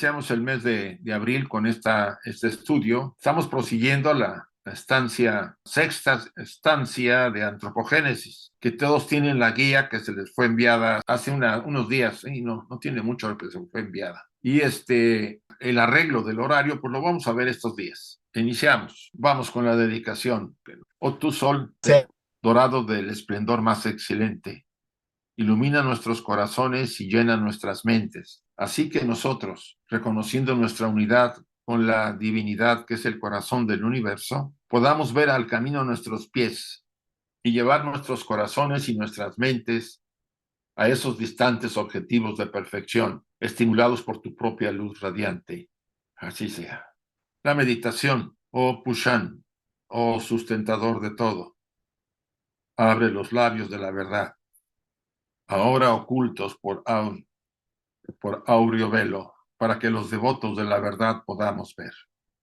iniciamos el mes de abril con este estudio. Estamos prosiguiendo la sexta estancia de antropogénesis, que todos tienen la guía que se les fue enviada hace unos días, y no tiene mucho que se fue enviada. Y el arreglo del horario, pues lo vamos a ver estos días. Iniciamos, vamos con la dedicación. Oh tu sol, Sí. dorado del esplendor más excelente, ilumina nuestros corazones y llena nuestras mentes. Así que nosotros, reconociendo nuestra unidad con la divinidad que es el corazón del universo, podamos ver al camino a nuestros pies y llevar nuestros corazones y nuestras mentes a esos distantes objetivos de perfección, estimulados por tu propia luz radiante. Así sea. La meditación, oh Pushan, oh sustentador de todo, abre los labios de la verdad, ahora ocultos por áureo velo, para que los devotos de la verdad podamos ver.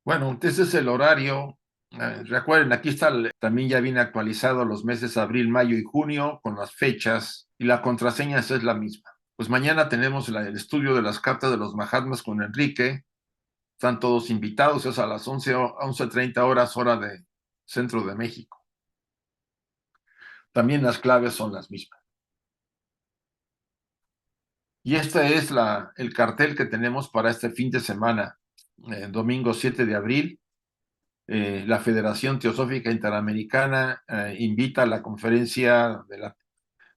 Bueno, ese es el horario. Recuerden, aquí está, también ya viene actualizado los meses abril, mayo y junio con las fechas, y la contraseña es la misma. Pues mañana tenemos el estudio de las cartas de los Mahatmas con Enrique. Están todos invitados, es a las 11:30 horas, hora de Centro de México. También las claves son las mismas. Y este es el cartel que tenemos para este fin de semana, domingo 7 de abril. La Federación Teosófica Interamericana invita a la conferencia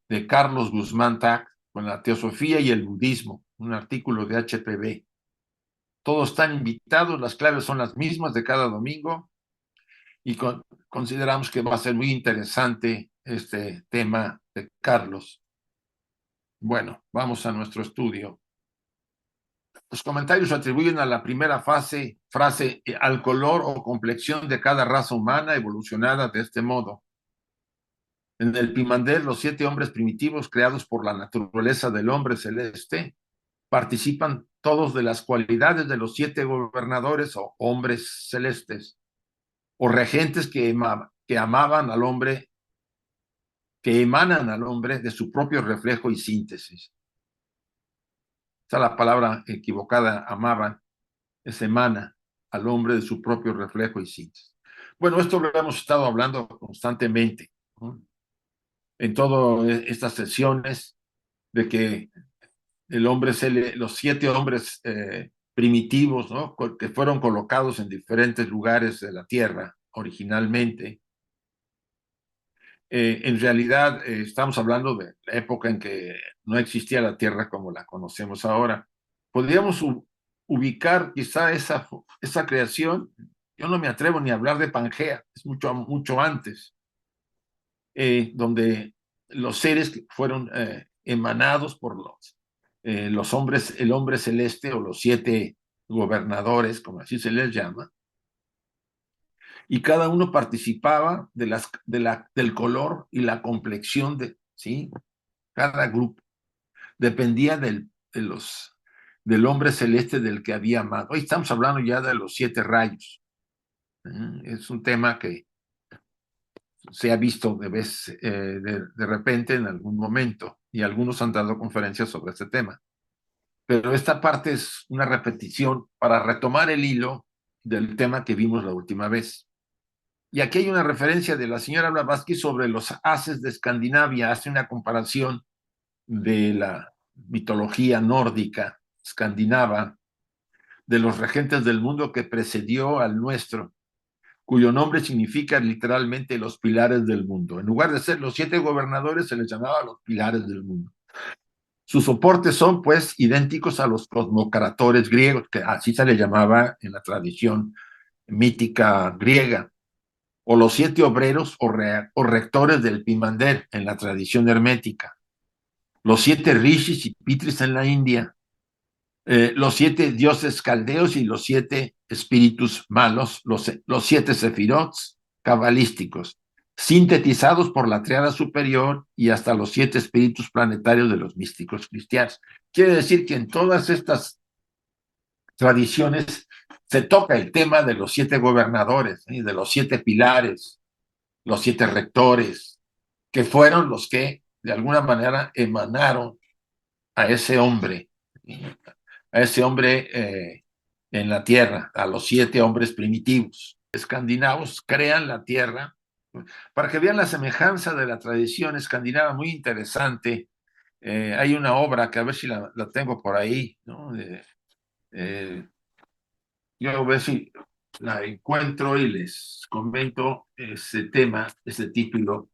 de Carlos Guzmán Tac con la teosofía y el budismo, un artículo de HPB. Todos están invitados, las claves son las mismas de cada domingo y consideramos que va a ser muy interesante este tema de Carlos. Bueno, vamos a nuestro estudio. Los comentarios atribuyen a la primera frase al color o complexión de cada raza humana evolucionada de este modo. En el Pimander, los 7 hombres primitivos creados por la naturaleza del hombre celeste participan todos de las cualidades de los 7 gobernadores o hombres celestes o regentes que amaban al hombre, que emanan al hombre de su propio reflejo y síntesis. Esta es la palabra equivocada, amaban, es emana al hombre de su propio reflejo y síntesis. Bueno, esto lo hemos estado hablando constantemente, ¿no? En todas estas sesiones, de que los 7 hombres primitivos, ¿no?, que fueron colocados en diferentes lugares de la Tierra originalmente, en realidad estamos hablando de la época en que no existía la Tierra como la conocemos ahora. Podríamos ubicar quizá esa creación. Yo no me atrevo ni a hablar de Pangea, es mucho antes, donde los seres que fueron emanados por los hombres, el hombre celeste o los 7 gobernadores, como así se les llama, y cada uno participaba del color y la complexión ¿sí? Cada grupo dependía del hombre celeste del que había amado. Hoy estamos hablando ya de los 7 rayos. Es un tema que se ha visto de repente en algún momento, y algunos han dado conferencias sobre este tema. Pero esta parte es una repetición para retomar el hilo del tema que vimos la última vez. Y aquí hay una referencia de la señora Blavatsky sobre los ases de Escandinavia. Hace una comparación de la mitología nórdica escandinava, de los regentes del mundo que precedió al nuestro, cuyo nombre significa literalmente los pilares del mundo. En lugar de ser los 7 gobernadores, se les llamaba los pilares del mundo. Sus soportes son, pues, idénticos a los cosmocratores griegos, que así se les llamaba en la tradición mítica griega, o los 7 obreros o rectores del Pimander en la tradición hermética, los 7 rishis y pitris en la India, los 7 dioses caldeos y los 7 espíritus malos, los 7 sefirots cabalísticos, sintetizados por la triada superior y hasta los 7 espíritus planetarios de los místicos cristianos. Quiere decir que en todas estas tradiciones se toca el tema de los 7 gobernadores, de los 7 pilares, los 7 rectores, que fueron los que de alguna manera emanaron a ese hombre a ese hombre en la tierra, a los 7 hombres primitivos. Escandinavos crean la tierra para que vean la semejanza de la tradición escandinava, muy interesante. Hay una obra que a ver si la tengo por ahí, ¿no? Yo a ver si la encuentro y les comento ese tema, ese título.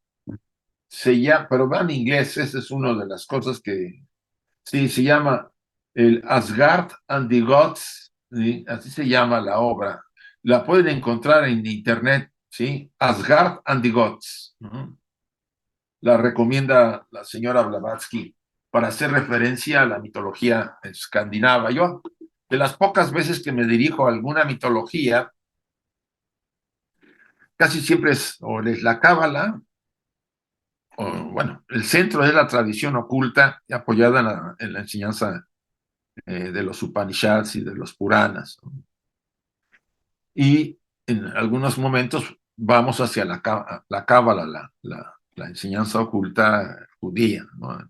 Pero va en inglés, esa es una de las cosas que sí, se llama el Asgard and the Gods, ¿sí? Así se llama la obra. La pueden encontrar en internet, ¿sí? Asgard and the Gods. La recomienda la señora Blavatsky para hacer referencia a la mitología escandinava. Yo, de las pocas veces que me dirijo a alguna mitología, casi siempre es o es la cábala, o bueno, el centro es la tradición oculta apoyada en la enseñanza de los Upanishads y de los Puranas, ¿no? Y en algunos momentos vamos hacia la cábala, la enseñanza oculta judía, ¿no?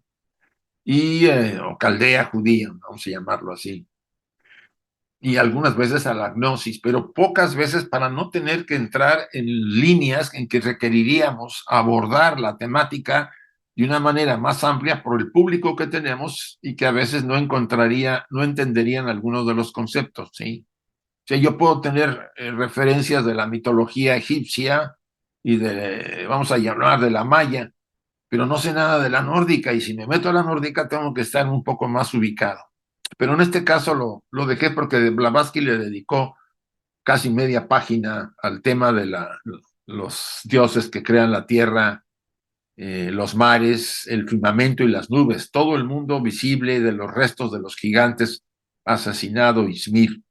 O caldea judía, vamos a llamarlo así. Y algunas veces a la gnosis, pero pocas veces para no tener que entrar en líneas en que requeriríamos abordar la temática de una manera más amplia por el público que tenemos y que a veces no entenderían algunos de los conceptos, ¿sí? O sea, yo puedo tener referencias de la mitología egipcia y vamos a llamar, de la maya, pero no sé nada de la nórdica, y si me meto a la nórdica tengo que estar un poco más ubicado. Pero en este caso lo dejé porque Blavatsky le dedicó casi media página al tema de los dioses que crean la tierra, los mares, el firmamento y las nubes, todo el mundo visible de los restos de los gigantes asesinado Ysmir.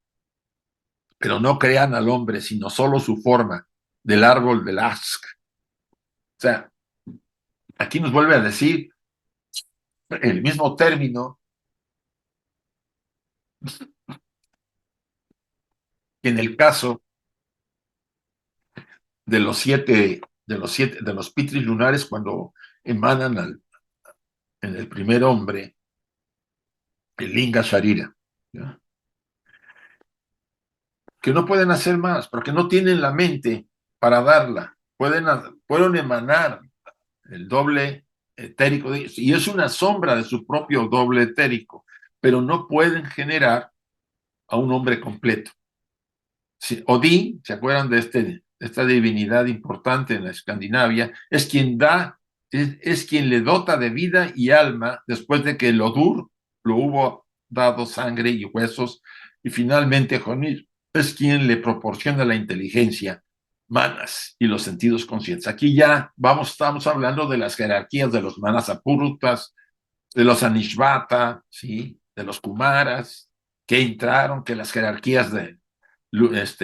Pero no crean al hombre, sino solo su forma, del árbol del Ask. O sea, aquí nos vuelve a decir el mismo término que en el caso de los pitris lunares cuando emanan en el primer hombre, el Linga Sharira, ¿ya? Que no pueden hacer más, porque no tienen la mente para darla. Pueden emanar el doble etérico de ellos, y es una sombra de su propio doble etérico, pero no pueden generar a un hombre completo. Sí, Odín, ¿se acuerdan de esta divinidad importante en la Escandinavia? Es quien es quien le dota de vida y alma después de que el Odur lo hubo dado sangre y huesos, y finalmente Honir es quien le proporciona la inteligencia, manas y los sentidos conscientes. Aquí ya estamos hablando de las jerarquías de los manas apurtas, de los anishvata, ¿sí? De los kumaras, que entraron, que las jerarquías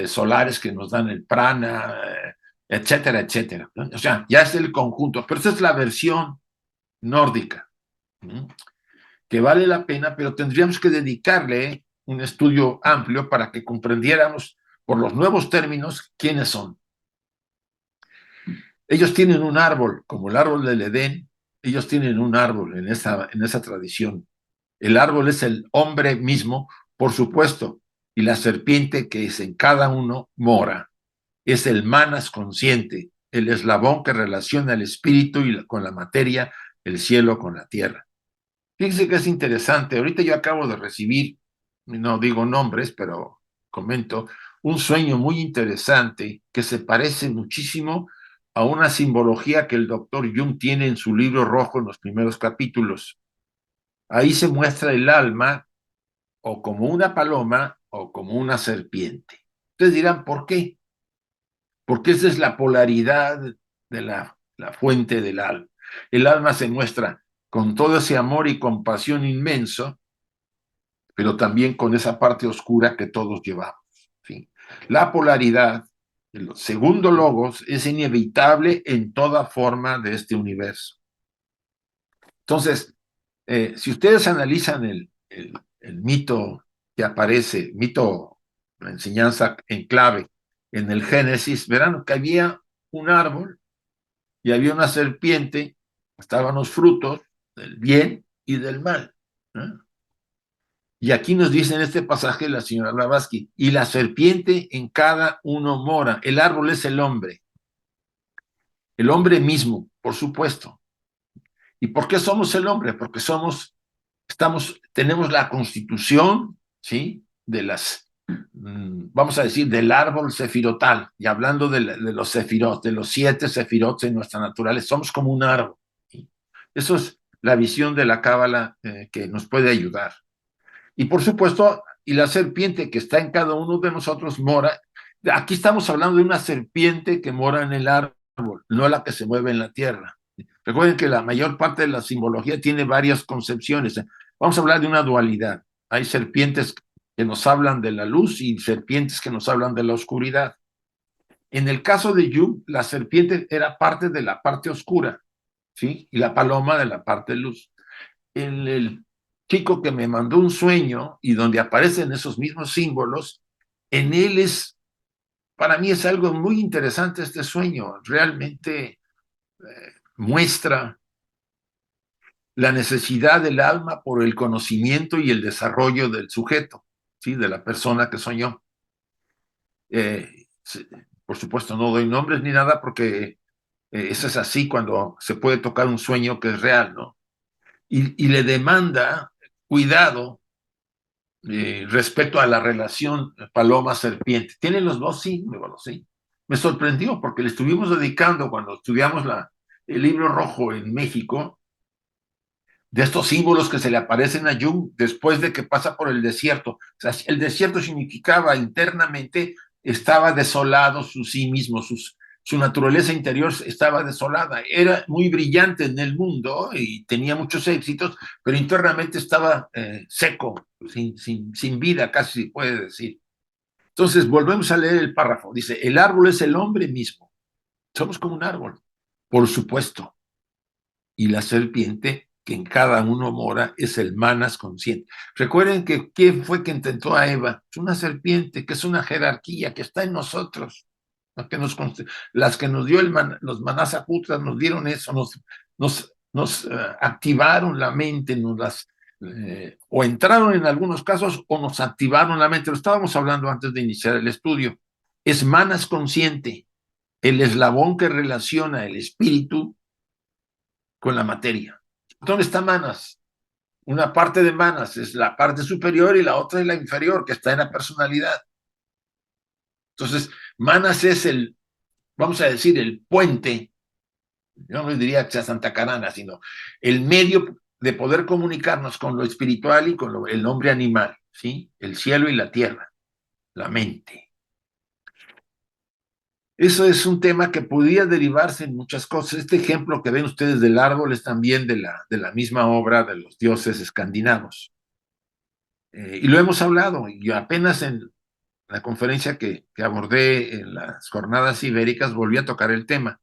solares que nos dan el prana, etcétera, etcétera, ¿no? O sea, ya es el conjunto, pero esta es la versión nórdica, ¿no? Que vale la pena, pero tendríamos que dedicarle un estudio amplio para que comprendiéramos por los nuevos términos quiénes son. Ellos tienen un árbol, como el árbol del Edén, ellos tienen un árbol en esa tradición. El árbol es el hombre mismo, por supuesto, y la serpiente que es en cada uno mora. Es el manas consciente, el eslabón que relaciona el espíritu con la materia, el cielo con la tierra. Fíjense que es interesante. Ahorita yo acabo de recibir, no digo nombres, pero comento, un sueño muy interesante que se parece muchísimo a una simbología que el doctor Jung tiene en su libro rojo en los primeros capítulos. Ahí se muestra el alma o como una paloma o como una serpiente. Ustedes dirán, ¿por qué? Porque esa es la polaridad de la fuente del alma. El alma se muestra con todo ese amor y compasión inmenso, pero también con esa parte oscura que todos llevamos. ¿Sí? La polaridad, el segundo logos, es inevitable en toda forma de este universo. Entonces, si ustedes analizan el mito que aparece, la enseñanza en clave en el Génesis, verán que había un árbol y había una serpiente, estaban los frutos del bien y del mal, ¿no? Y aquí nos dice en este pasaje la señora Blavatsky, y la serpiente en cada uno mora. El árbol es el hombre mismo, por supuesto. ¿Y por qué somos el hombre? Porque tenemos la constitución, ¿sí? Vamos a decir, del árbol sefirotal, y hablando de los sefirot, de los 7 sefirot en nuestra naturaleza, somos como un árbol. ¿Sí? Eso es la visión de la Cábala que nos puede ayudar. Y por supuesto, y la serpiente que está en cada uno de nosotros mora. Aquí estamos hablando de una serpiente que mora en el árbol, no la que se mueve en la tierra. Recuerden que la mayor parte de la simbología tiene varias concepciones. Vamos a hablar de una dualidad. Hay serpientes que nos hablan de la luz y serpientes que nos hablan de la oscuridad. En el caso de Jung, la serpiente era parte de la parte oscura, ¿sí? Y la paloma de la parte de luz. El chico que me mandó un sueño y donde aparecen esos mismos símbolos, en él para mí es algo muy interesante este sueño. Realmente muestra la necesidad del alma por el conocimiento y el desarrollo del sujeto, ¿sí? De la persona que soñó. Eh, por supuesto, no doy nombres ni nada porque eso es así cuando se puede tocar un sueño que es real, ¿no? Y le demanda cuidado respecto a la relación paloma-serpiente. ¿Tienen los dos? Sí, sí. Me sorprendió porque le estuvimos dedicando cuando estudiamos el libro rojo en México, de estos símbolos que se le aparecen a Jung después de que pasa por el desierto. O sea, el desierto significaba internamente, estaba desolado sí mismo, su naturaleza interior estaba desolada. Era muy brillante en el mundo y tenía muchos éxitos, pero internamente estaba seco, sin vida, casi se puede decir. Entonces, volvemos a leer el párrafo. Dice, el árbol es el hombre mismo. Somos como un árbol, por supuesto. Y la serpiente que en cada uno mora es el manas consciente. Recuerden que ¿quién fue que intentó a Eva? Es una serpiente, que es una jerarquía que está en nosotros. Que las que nos dio los manasaputras nos dieron eso, nos activaron la mente, o entraron en algunos casos o nos activaron la mente. Lo estábamos hablando antes de iniciar el estudio. Es manas consciente, el eslabón que relaciona el espíritu con la materia. ¿Dónde está Manas? Una parte de Manas es la parte superior y la otra es la inferior, que está en la personalidad. Entonces, Manas es vamos a decir, el puente, yo no diría que sea Santa Carana, sino el medio de poder comunicarnos con lo espiritual y con el hombre animal, ¿sí? El cielo y la tierra, la mente. Eso es un tema que podría derivarse en muchas cosas. Este ejemplo que ven ustedes del árbol es también de la misma obra de los dioses escandinavos. Y lo hemos hablado, y apenas en la conferencia que abordé en las jornadas ibéricas volví a tocar el tema.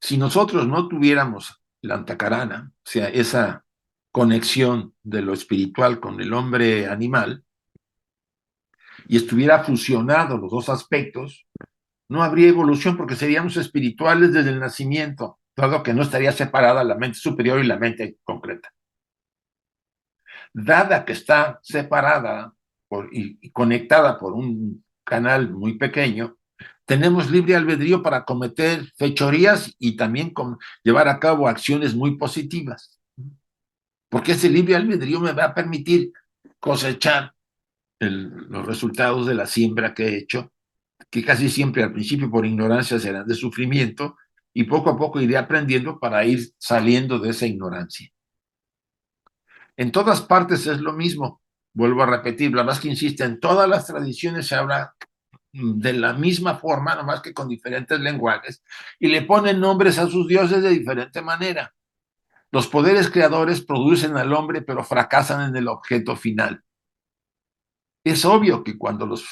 Si nosotros no tuviéramos la antacarana, o sea, esa conexión de lo espiritual con el hombre animal, y estuviera fusionado los dos aspectos, no habría evolución porque seríamos espirituales desde el nacimiento, dado que no estaría separada la mente superior y la mente concreta. Dada que está separada y conectada por un canal muy pequeño, tenemos libre albedrío para cometer fechorías y también llevar a cabo acciones muy positivas. Porque ese libre albedrío me va a permitir cosechar los resultados de la siembra que he hecho, que casi siempre al principio por ignorancia serán de sufrimiento, y poco a poco iré aprendiendo para ir saliendo de esa ignorancia. En todas partes es lo mismo. Vuelvo a repetir, Blavatsky insiste, en todas las tradiciones se habla de la misma forma, nomás que con diferentes lenguajes, y le ponen nombres a sus dioses de diferente manera. Los poderes creadores producen al hombre, pero fracasan en el objeto final. Es obvio que cuando los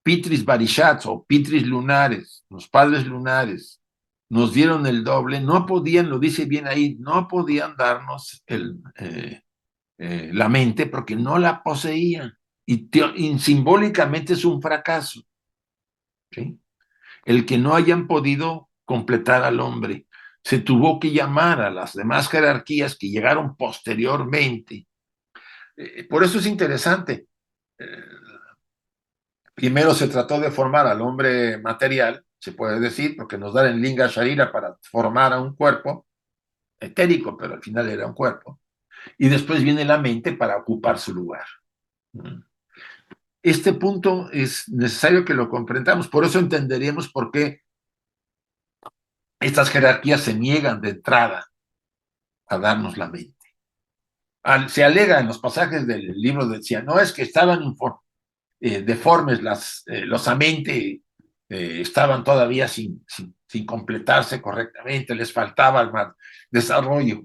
Pitris Barishats o Pitris lunares, los padres lunares, nos dieron el doble, no podían, lo dice bien ahí, no podían darnos la mente porque no la poseían. Y simbólicamente es un fracaso, ¿sí? El que no hayan podido completar al hombre. Se tuvo que llamar a las demás jerarquías que llegaron posteriormente Por eso es interesante. Eh, Primero se trató de formar al hombre material, se puede decir, porque nos dan el Linga Sharira para formar a un cuerpo etérico, pero al final era un cuerpo. Y después viene la mente para ocupar su lugar. Este punto es necesario que lo comprendamos, por eso entenderíamos por qué estas jerarquías se niegan de entrada a darnos la mente. Se alega en los pasajes del libro de Cian, no es que estaban deformes, los amente estaban todavía sin completarse correctamente, les faltaba el desarrollo,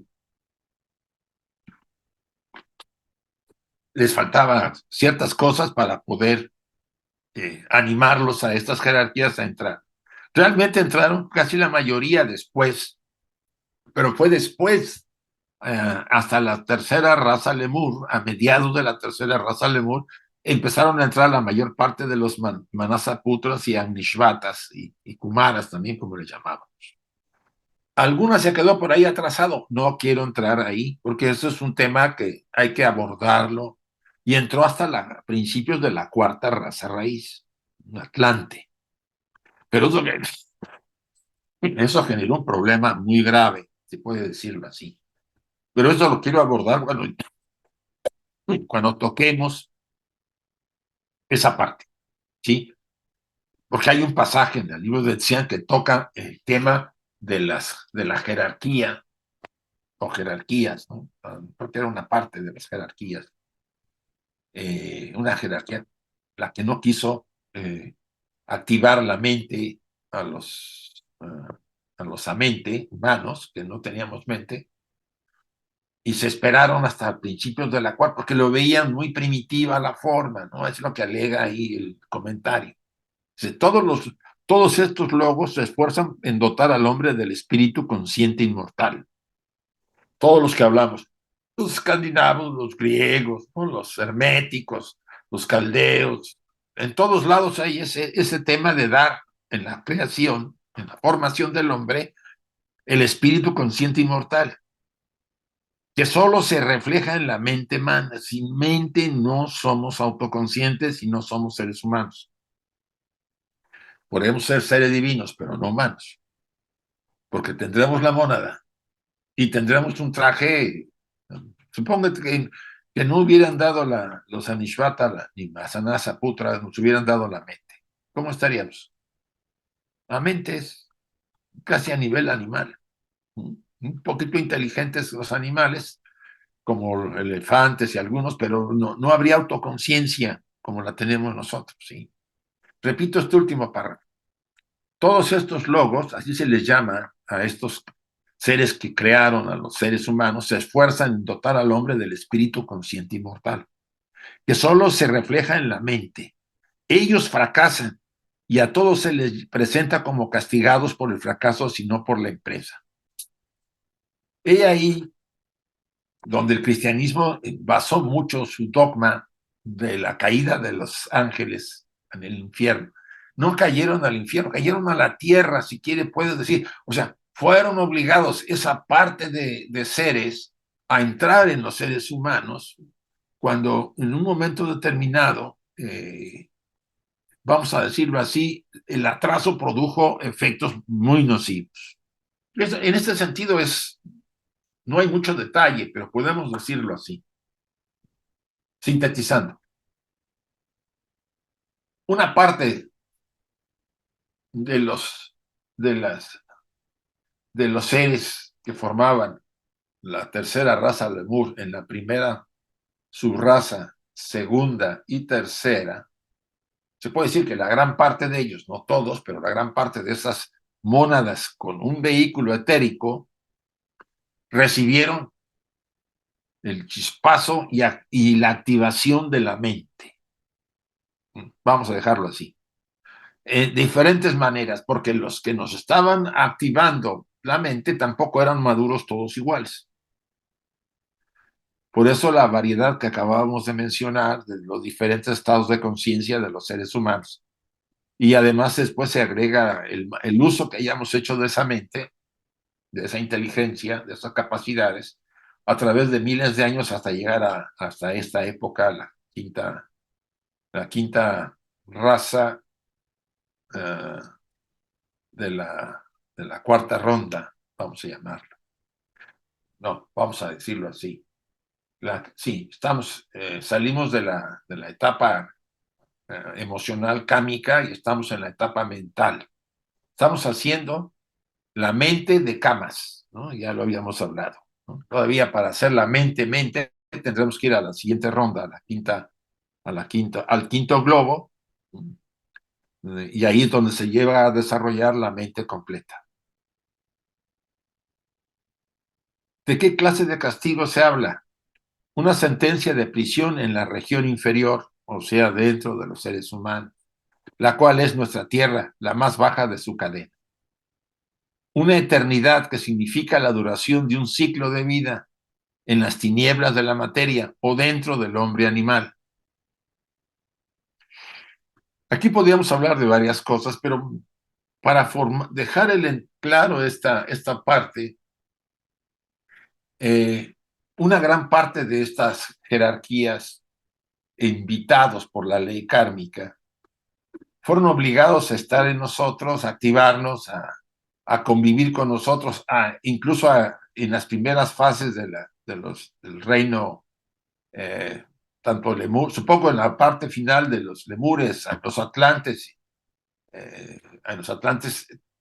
les faltaban ciertas cosas para poder animarlos a estas jerarquías a entrar. Realmente entraron casi la mayoría después, pero fue después, hasta la tercera raza Lemur, a mediados de la tercera raza Lemur, empezaron a entrar la mayor parte de los Manasaputras y Agnishvatas y Kumaras también, como le llamaban. Alguna se quedó por ahí atrasado, no quiero entrar ahí, porque eso es un tema que hay que abordarlo, y entró hasta principios de la cuarta raza raíz, Atlante. Pero eso generó un problema muy grave, se puede decirlo así. Pero eso lo quiero abordar cuando toquemos esa parte, ¿sí? Porque hay un pasaje en el libro de Tzian que toca el tema de la jerarquía o jerarquías, ¿no? Porque era una parte de las jerarquías, una jerarquía, la que no quiso activar la mente a a los amente humanos, que no teníamos mente, y se esperaron hasta principios de la cuarta, porque lo veían muy primitiva la forma, ¿no? Es lo que alega ahí el comentario. Dice, todos estos logos se esfuerzan en dotar al hombre del espíritu consciente inmortal. Todos los que hablamos, los escandinavos, los griegos, ¿no? Los herméticos, los caldeos, en todos lados hay ese tema de dar en la creación, en la formación del hombre, el espíritu consciente inmortal, que solo se refleja en la mente humana. Sin mente no somos autoconscientes y no somos seres humanos. Podemos ser seres divinos, pero no humanos, porque tendremos la mónada y tendremos un traje. Supongo que no hubieran dado los Anishvata ni Masanasa Putra, nos hubieran dado la mente. ¿Cómo estaríamos? La mente es casi a nivel animal. Un poquito inteligentes los animales, como elefantes y algunos, pero no habría autoconciencia como la tenemos nosotros, ¿sí? Repito este último párrafo. Todos estos logos, así se les llama a estos seres que crearon a los seres humanos, se esfuerzan en dotar al hombre del espíritu consciente inmortal, que solo se refleja en la mente. Ellos fracasan y a todos se les presenta como castigados por el fracaso, sino por la empresa. He ahí donde el cristianismo basó mucho su dogma de la caída de los ángeles en el infierno. No cayeron al infierno, cayeron a la tierra, si quiere, puedes decir. O sea, fueron obligados esa parte de seres a entrar en los seres humanos cuando en un momento determinado, vamos a decirlo así, el atraso produjo efectos muy nocivos. En este sentido no hay mucho detalle, pero podemos decirlo así. Sintetizando, una parte de de las, de los seres que formaban la tercera raza de Lemur en la primera subraza, segunda y tercera, se puede decir que la gran parte de ellos, no todos, pero la gran parte de esas mónadas con un vehículo etérico recibieron el chispazo y la activación de la mente. Vamos a dejarlo así. Diferentes maneras, porque los que nos estaban activando la mente tampoco eran maduros todos iguales. Por eso la variedad que acabábamos de mencionar de los diferentes estados de conciencia de los seres humanos. Y además después se agrega el uso que hayamos hecho de esa mente, de esa inteligencia, de esas capacidades, a través de miles de años hasta llegar hasta esta época, la quinta raza eh, de la cuarta ronda, vamos a llamarlo. No, vamos a decirlo así. Sí, salimos de la etapa emocional cámica y estamos en la etapa mental. Estamos haciendo la mente de camas, ¿no? Ya lo habíamos hablado, ¿no? Todavía para hacer la mente, tendremos que ir a la siguiente ronda, al quinto globo, y ahí es donde se lleva a desarrollar la mente completa. ¿De qué clase de castigo se habla? Una sentencia de prisión en la región inferior, o sea, dentro de los seres humanos, la cual es nuestra tierra, la más baja de su cadena. Una eternidad que significa la duración de un ciclo de vida en las tinieblas de la materia o dentro del hombre animal. Aquí podríamos hablar de varias cosas, pero para dejar claro esta parte, una gran parte de estas jerarquías invitados por la ley kármica fueron obligados a estar en nosotros, a activarnos, a convivir con nosotros, incluso en las primeras fases del reino, eh, tanto lemur, supongo en la parte final de los lemures, a los atlantes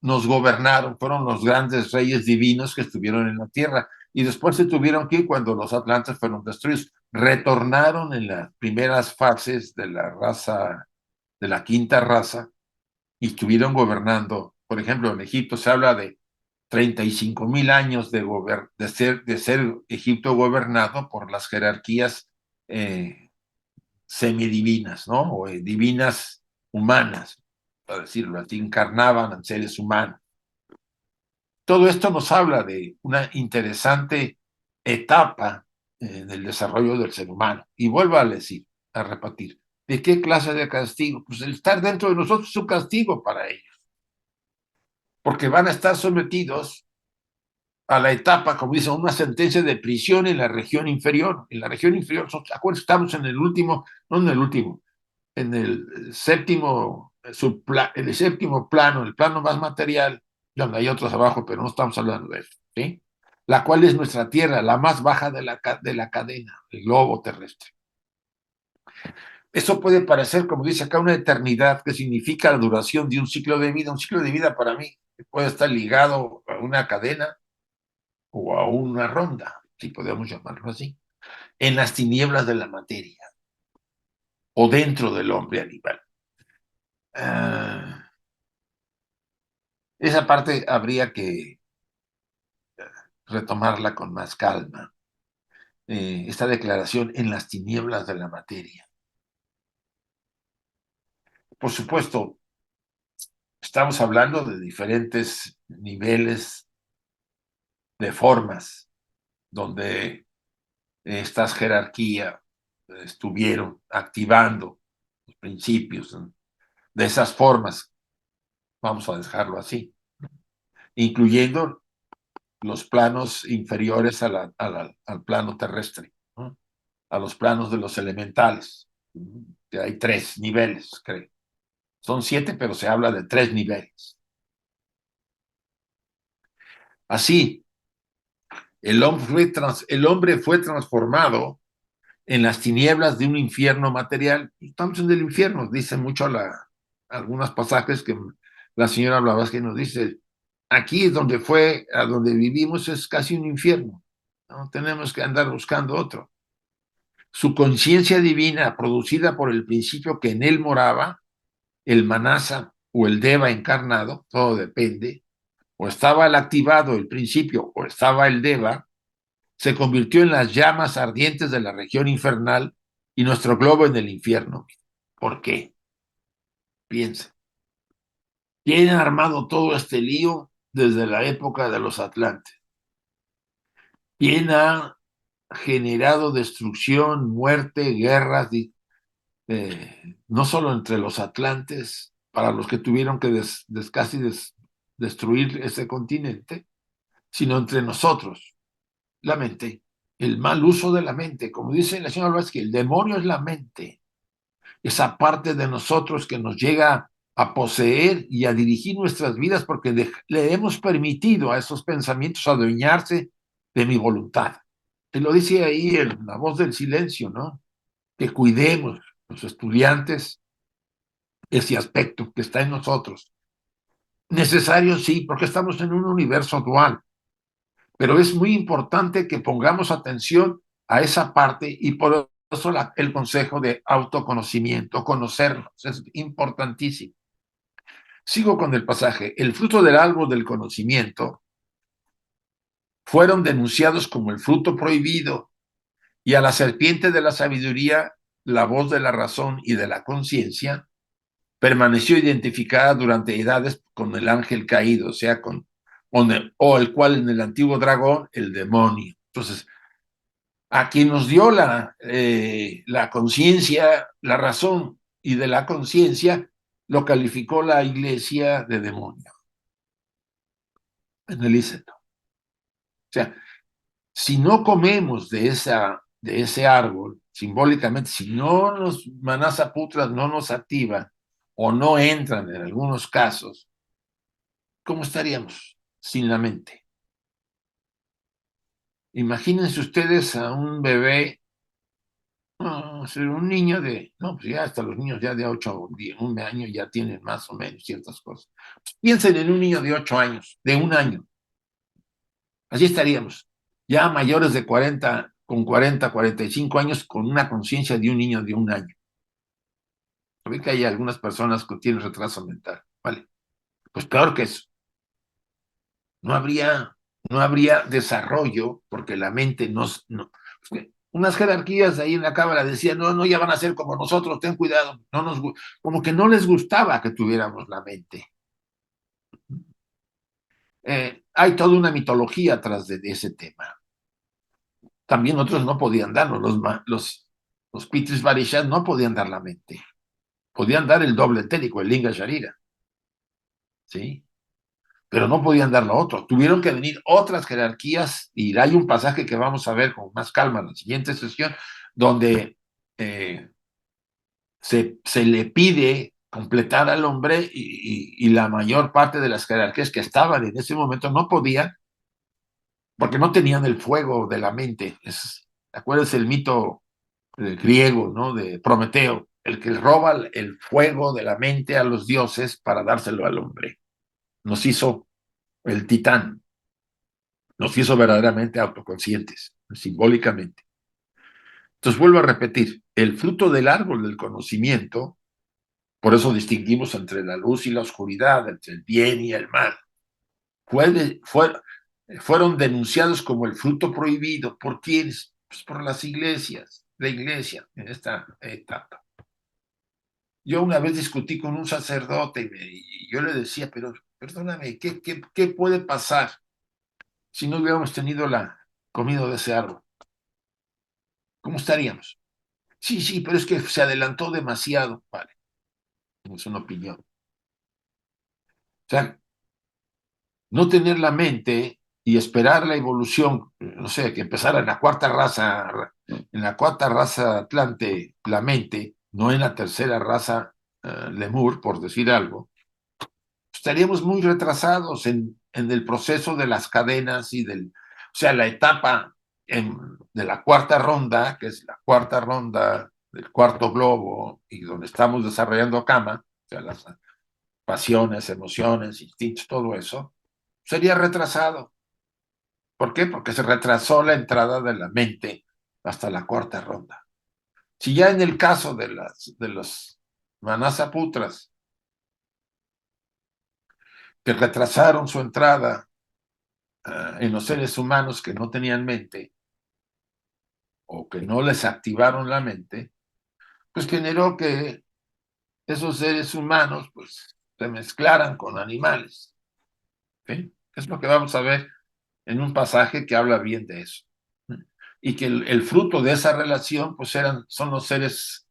nos gobernaron, fueron los grandes reyes divinos que estuvieron en la tierra, y después se tuvieron que ir cuando los atlantes fueron destruidos. Retornaron en las primeras fases de la raza, de la quinta raza, y estuvieron gobernando. Por ejemplo, en Egipto se habla de 35.000 años de ser Egipto gobernado por las jerarquías semidivinas, ¿no? O divinas humanas, para decirlo así, encarnaban en seres humanos. Todo esto nos habla de una interesante etapa del desarrollo del ser humano. Y vuelvo a decir, a repetir, ¿de qué clase de castigo? Pues el estar dentro de nosotros es un castigo para ellos, porque van a estar sometidos a la etapa, como dicen, una sentencia de prisión en la región inferior. En la región inferior, acuérdense, estamos en el último, no en el último, en el séptimo, el séptimo plano, el plano más material, donde hay otros abajo, pero no estamos hablando de eso, ¿sí? La cual es nuestra Tierra, la más baja de la cadena, el globo terrestre. Eso puede parecer, como dice acá, una eternidad, que significa la duración de un ciclo de vida. Un ciclo de vida para mí puede estar ligado a una cadena o a una ronda, si podemos llamarlo así, en las tinieblas de la materia o dentro del hombre animal. Esa parte habría que retomarla con más calma. Esta declaración en las tinieblas de la materia. Por supuesto, estamos hablando de diferentes niveles de formas donde estas jerarquías estuvieron activando los principios, ¿no? De esas formas, vamos a dejarlo así, incluyendo los planos inferiores al plano terrestre, ¿no? A los planos de los elementales, que hay 3 niveles, creo. Son 7, pero se habla de 3 niveles. Así, el hombre fue transformado en las tinieblas de un infierno material. Estamos en el infierno, dice mucho algunos pasajes que la señora Blavatsky nos dice. Aquí es donde a donde vivimos, es casi un infierno, ¿no? Tenemos que andar buscando otro. Su conciencia divina, producida por el principio que en él moraba, el manasa o el deva encarnado, todo depende, o estaba el activado el principio o estaba el deva, se convirtió en las llamas ardientes de la región infernal y nuestro globo en el infierno. ¿Por qué? Piensa. ¿Quién ha armado todo este lío desde la época de los atlantes? ¿Quién ha generado destrucción, muerte, guerras, no solo entre los atlantes, para los que tuvieron que casi destruir ese continente, sino entre nosotros, la mente? el mal uso de la mente. Como dice la señora Blavatsky, el demonio es la mente, esa parte de nosotros que nos llega a poseer y a dirigir nuestras vidas porque le hemos permitido a esos pensamientos adueñarse de mi voluntad. Te lo dice ahí en La Voz del Silencio, ¿no? Que cuidemos, los estudiantes, ese aspecto que está en nosotros. Necesario, sí, porque estamos en un universo dual, pero es muy importante que pongamos atención a esa parte y por eso el consejo de autoconocimiento, conocernos, es importantísimo. Sigo con el pasaje. El fruto del árbol del conocimiento fueron denunciados como el fruto prohibido y a la serpiente de la sabiduría, la voz de la razón y de la conciencia, permaneció identificada durante edades con el ángel caído, o sea, o el cual en el antiguo dragón, el demonio. Entonces, a quien nos dio la conciencia, la razón y de la conciencia, lo calificó la iglesia de demonio en el Líceto. O sea, si no comemos de ese árbol, simbólicamente, si no los manasaputras no nos activan o no entran en algunos casos, ¿cómo estaríamos sin la mente? Imagínense ustedes a un bebé, un niño no, pues ya hasta los niños ya de 8 o 1 año ya tienen más o menos ciertas cosas. Pues piensen en un niño de 8 años, de 1 año, así estaríamos, ya mayores de 40, con 40, 45 años, con una conciencia de un niño de 1 año. Ve que hay algunas personas que tienen retraso mental, ¿vale? Pues peor que eso, no habría, no habría desarrollo porque la mente unas jerarquías ahí en la cámara decían, no, no, ya van a ser como nosotros, ten cuidado, como que no les gustaba que tuviéramos la mente. Hay toda una mitología atrás de ese tema. También otros no podían darnos, los Pitris Varishas no podían dar la mente, podían dar el doble etérico, el Linga Sharira, ¿sí? Pero no podían dar lo otro. Tuvieron que venir otras jerarquías y hay un pasaje que vamos a ver con más calma en la siguiente sesión, donde se le pide completar al hombre y la mayor parte de las jerarquías que estaban en ese momento no podían porque no tenían el fuego de la mente. ¿Acuerdas el mito griego, ¿no? De Prometeo, el que roba el fuego de la mente a los dioses para dárselo al hombre. Nos hizo el titán, nos hizo verdaderamente autoconscientes, simbólicamente. Entonces vuelvo a repetir, el fruto del árbol del conocimiento, por eso distinguimos entre la luz y la oscuridad, entre el bien y el mal, fueron denunciados como el fruto prohibido. ¿Por quiénes? Pues por las iglesias, la iglesia en esta etapa. Yo una vez discutí con un sacerdote y yo le decía, pero perdóname, ¿qué puede pasar si no hubiéramos tenido comido de ese árbol? ¿Cómo estaríamos? Sí, sí, pero es que se adelantó demasiado. Vale, es una opinión. O sea, no tener la mente y esperar la evolución, no sé, que empezara en la cuarta raza Atlante, la mente, no en la tercera raza Lemur, por decir algo, estaríamos muy retrasados en el proceso de las cadenas o sea, la etapa de la cuarta ronda, que es la cuarta ronda del cuarto globo y donde estamos desarrollando Kama, o sea, las pasiones, emociones, instintos, todo eso, sería retrasado. ¿Por qué? Porque se retrasó la entrada de la mente hasta la cuarta ronda. Si ya en el caso de los Manasaputras, que retrasaron su entrada en los seres humanos que no tenían mente o que no les activaron la mente, pues generó que esos seres humanos pues se mezclaran con animales. ¿Sí? Es lo que vamos a ver en un pasaje que habla bien de eso. Y que el fruto de esa relación pues son los seres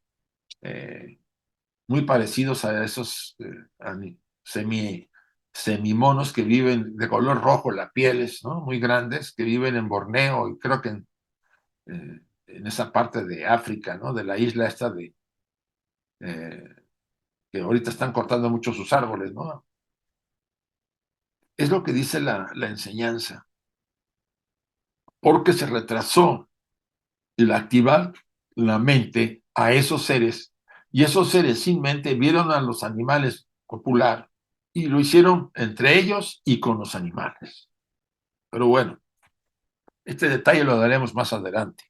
muy parecidos a esos semimonos que viven de color rojo, las pieles, ¿no? Muy grandes, que viven en Borneo y creo que en esa parte de África, ¿no? De la isla esta que ahorita están cortando mucho sus árboles, ¿no? Es lo que dice la enseñanza, porque se retrasó el activar la mente a esos seres, y esos seres sin mente vieron a los animales copular y lo hicieron entre ellos y con los animales. Pero bueno, este detalle lo daremos más adelante.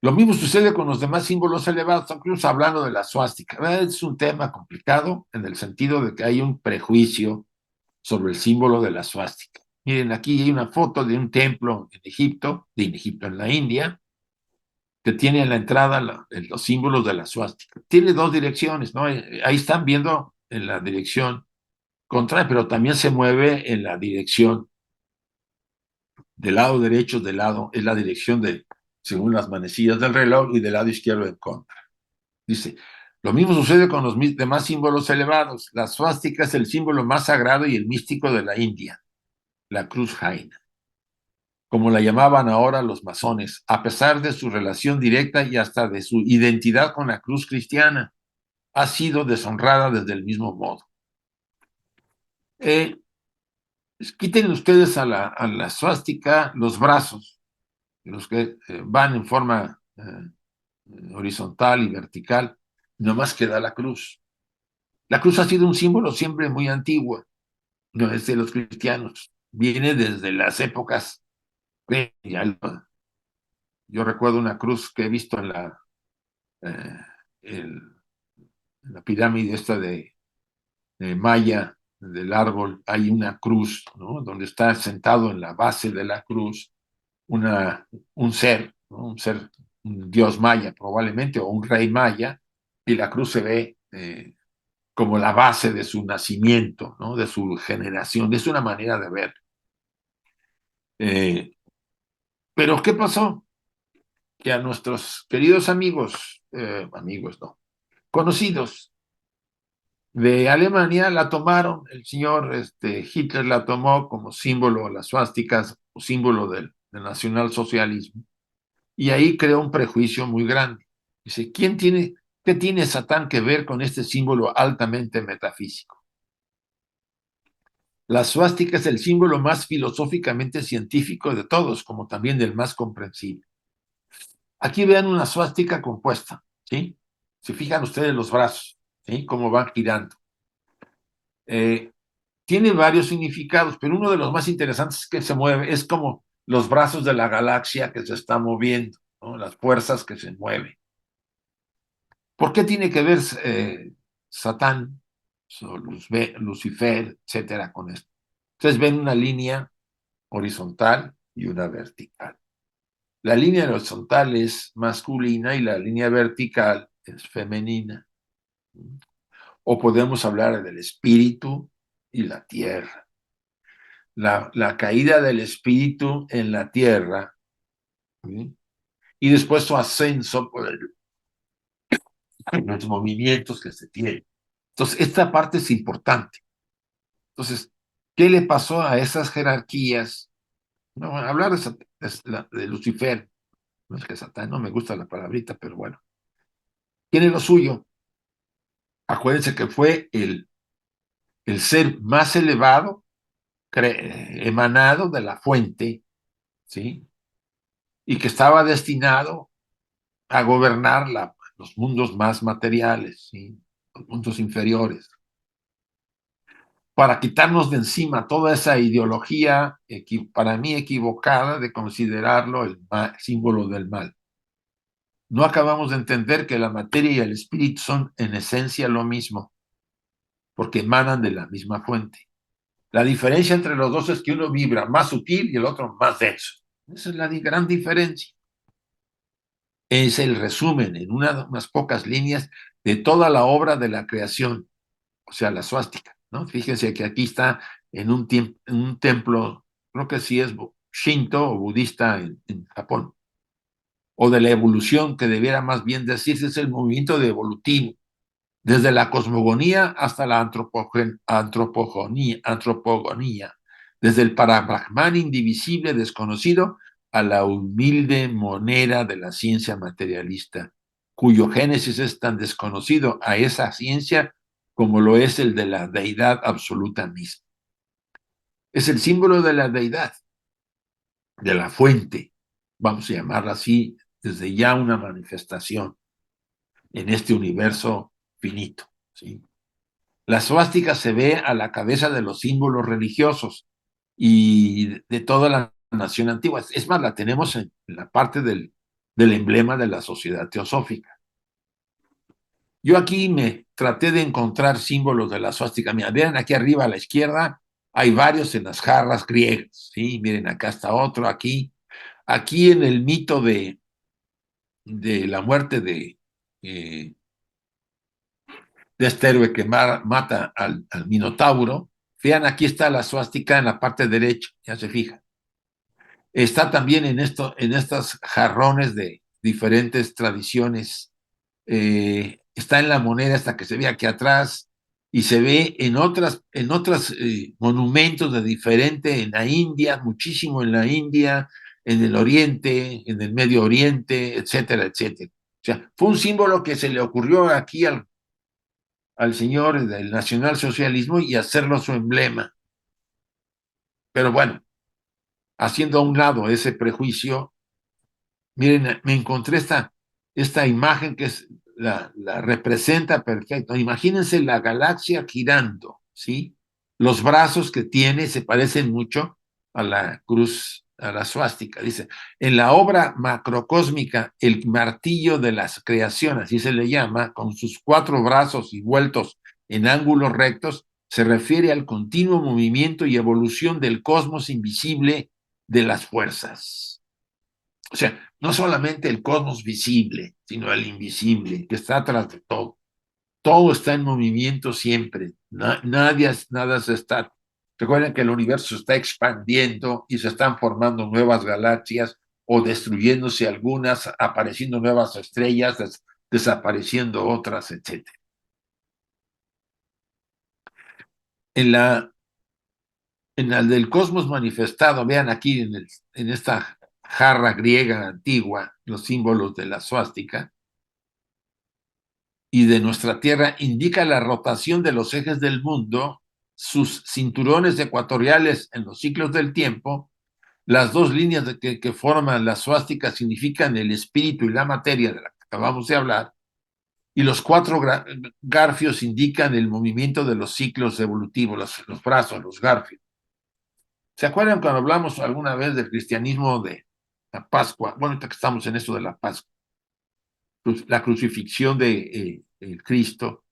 Lo mismo sucede con los demás símbolos elevados, incluso hablando de la suástica. Es un tema complicado en el sentido de que hay un prejuicio sobre el símbolo de la suástica. Miren, aquí hay una foto de un templo en Egipto, en la India, que tiene en la entrada los símbolos de la suástica. Tiene dos direcciones, ¿no? Ahí están viendo en la dirección contraria, pero también se mueve en la dirección del lado derecho, es la dirección según las manecillas del reloj, y del lado izquierdo en contra. Dice, lo mismo sucede con los demás símbolos elevados. La suástica es el símbolo más sagrado y el místico de la India, la cruz jaina, como la llamaban ahora los masones, a pesar de su relación directa y hasta de su identidad con la cruz cristiana. Ha sido deshonrada desde el mismo modo. Quiten ustedes a la suástica los brazos, los que van en forma horizontal y vertical, nomás queda la cruz. La cruz ha sido un símbolo siempre muy antiguo, no es de los cristianos, viene desde las épocas. Yo recuerdo una cruz que he visto eh, en la pirámide esta de Maya, del árbol, hay una cruz, ¿no? Donde está sentado en la base de la cruz un ser, ¿no? Un dios maya probablemente, o un rey maya, y la cruz se ve como la base de su nacimiento, ¿no? De su generación. Es una manera de ver. Pero ¿qué pasó? Que a nuestros queridos amigos no, conocidos de Alemania la tomaron, el señor Hitler la tomó como símbolo, las suásticas, o símbolo del nacionalsocialismo, y ahí creó un prejuicio muy grande. Dice, qué tiene Satán que ver con este símbolo altamente metafísico? La suástica es el símbolo más filosóficamente científico de todos, como también del más comprensible. Aquí vean una suástica compuesta, ¿sí? Si fijan ustedes los brazos, ¿sí? Cómo van girando. Tiene varios significados, pero uno de los más interesantes que se mueve es como los brazos de la galaxia que se está moviendo, ¿no? Las fuerzas que se mueven. ¿Por qué tiene que ver Satán, Lucifer, etcétera, con esto? Ustedes ven una línea horizontal y una vertical. La línea horizontal es masculina y la línea vertical es femenina. O podemos hablar del espíritu y la tierra. La caída del espíritu en la tierra, ¿sí? Y después su ascenso por los movimientos que se tienen. Entonces, esta parte es importante. Entonces, ¿qué le pasó a esas jerarquías? No, hablar de Lucifer, no es que Satán, no me gusta la palabrita, pero bueno, tiene lo suyo. Acuérdense que fue el ser más elevado, emanado de la fuente, ¿sí? Y que estaba destinado a gobernar los mundos más materiales, ¿sí? Los mundos inferiores, para quitarnos de encima toda esa ideología para mí equivocada de considerarlo el símbolo del mal. No acabamos de entender que la materia y el espíritu son en esencia lo mismo, porque emanan de la misma fuente. La diferencia entre los dos es que uno vibra más sutil y el otro más denso. Esa es la gran diferencia. Es el resumen en unas pocas líneas de toda la obra de la creación, o sea, la suástica, ¿no? Fíjense que aquí está en un templo, creo que sí es Shinto o budista en Japón, o de la evolución, que debiera más bien decirse, es el movimiento de evolutivo, desde la cosmogonía hasta la antropogonía, desde el parabrahman indivisible, desconocido, a la humilde moneda de la ciencia materialista, cuyo génesis es tan desconocido a esa ciencia como lo es el de la deidad absoluta misma. Es el símbolo de la deidad, de la fuente, vamos a llamarla así, desde ya una manifestación en este universo finito, ¿sí? La suástica se ve a la cabeza de los símbolos religiosos y de toda la nación antigua. Es más, la tenemos en la parte del emblema de la sociedad teosófica. Yo aquí me traté de encontrar símbolos de la suástica. Mira, vean aquí arriba a la izquierda, hay varios en las jarras griegas, ¿sí? Miren, acá está otro, aquí en el mito de la muerte de este héroe que mata al Minotauro. Vean, aquí está la suástica en la parte derecha, ya se fija. Está también en estos jarrones de diferentes tradiciones. Está en la moneda hasta que se ve aquí atrás y se ve en otros monumentos de diferente, en la India, muchísimo en la India, en el Oriente, en el Medio Oriente, etcétera, etcétera. O sea, fue un símbolo que se le ocurrió aquí al señor del nacionalsocialismo y hacerlo su emblema. Pero bueno, haciendo a un lado ese prejuicio, miren, me encontré esta imagen que la representa perfecto. Imagínense la galaxia girando, ¿sí? Los brazos que tiene se parecen mucho a la cruz, a la suástica. Dice, en la obra macrocósmica, el martillo de la creación, así se le llama, con sus 4 brazos y vueltos en ángulos rectos, se refiere al continuo movimiento y evolución del cosmos invisible de las fuerzas. O sea, no solamente el cosmos visible, sino el invisible, que está atrás de todo. Todo está en movimiento siempre. Nada se está. Recuerden que el universo se está expandiendo y se están formando nuevas galaxias o destruyéndose algunas, apareciendo nuevas estrellas, desapareciendo otras, etc. En la del cosmos manifestado, vean aquí en esta jarra griega antigua, los símbolos de la suástica, y de nuestra Tierra indica la rotación de los ejes del mundo, sus cinturones ecuatoriales en los ciclos del tiempo, las 2 líneas que forman la suástica significan el espíritu y la materia de la que acabamos de hablar, y los 4 garfios indican el movimiento de los ciclos evolutivos, los brazos, los garfios. ¿Se acuerdan cuando hablamos alguna vez del cristianismo de la Pascua? Bueno, ahorita que estamos en esto de la Pascua, la crucifixión de el Cristo,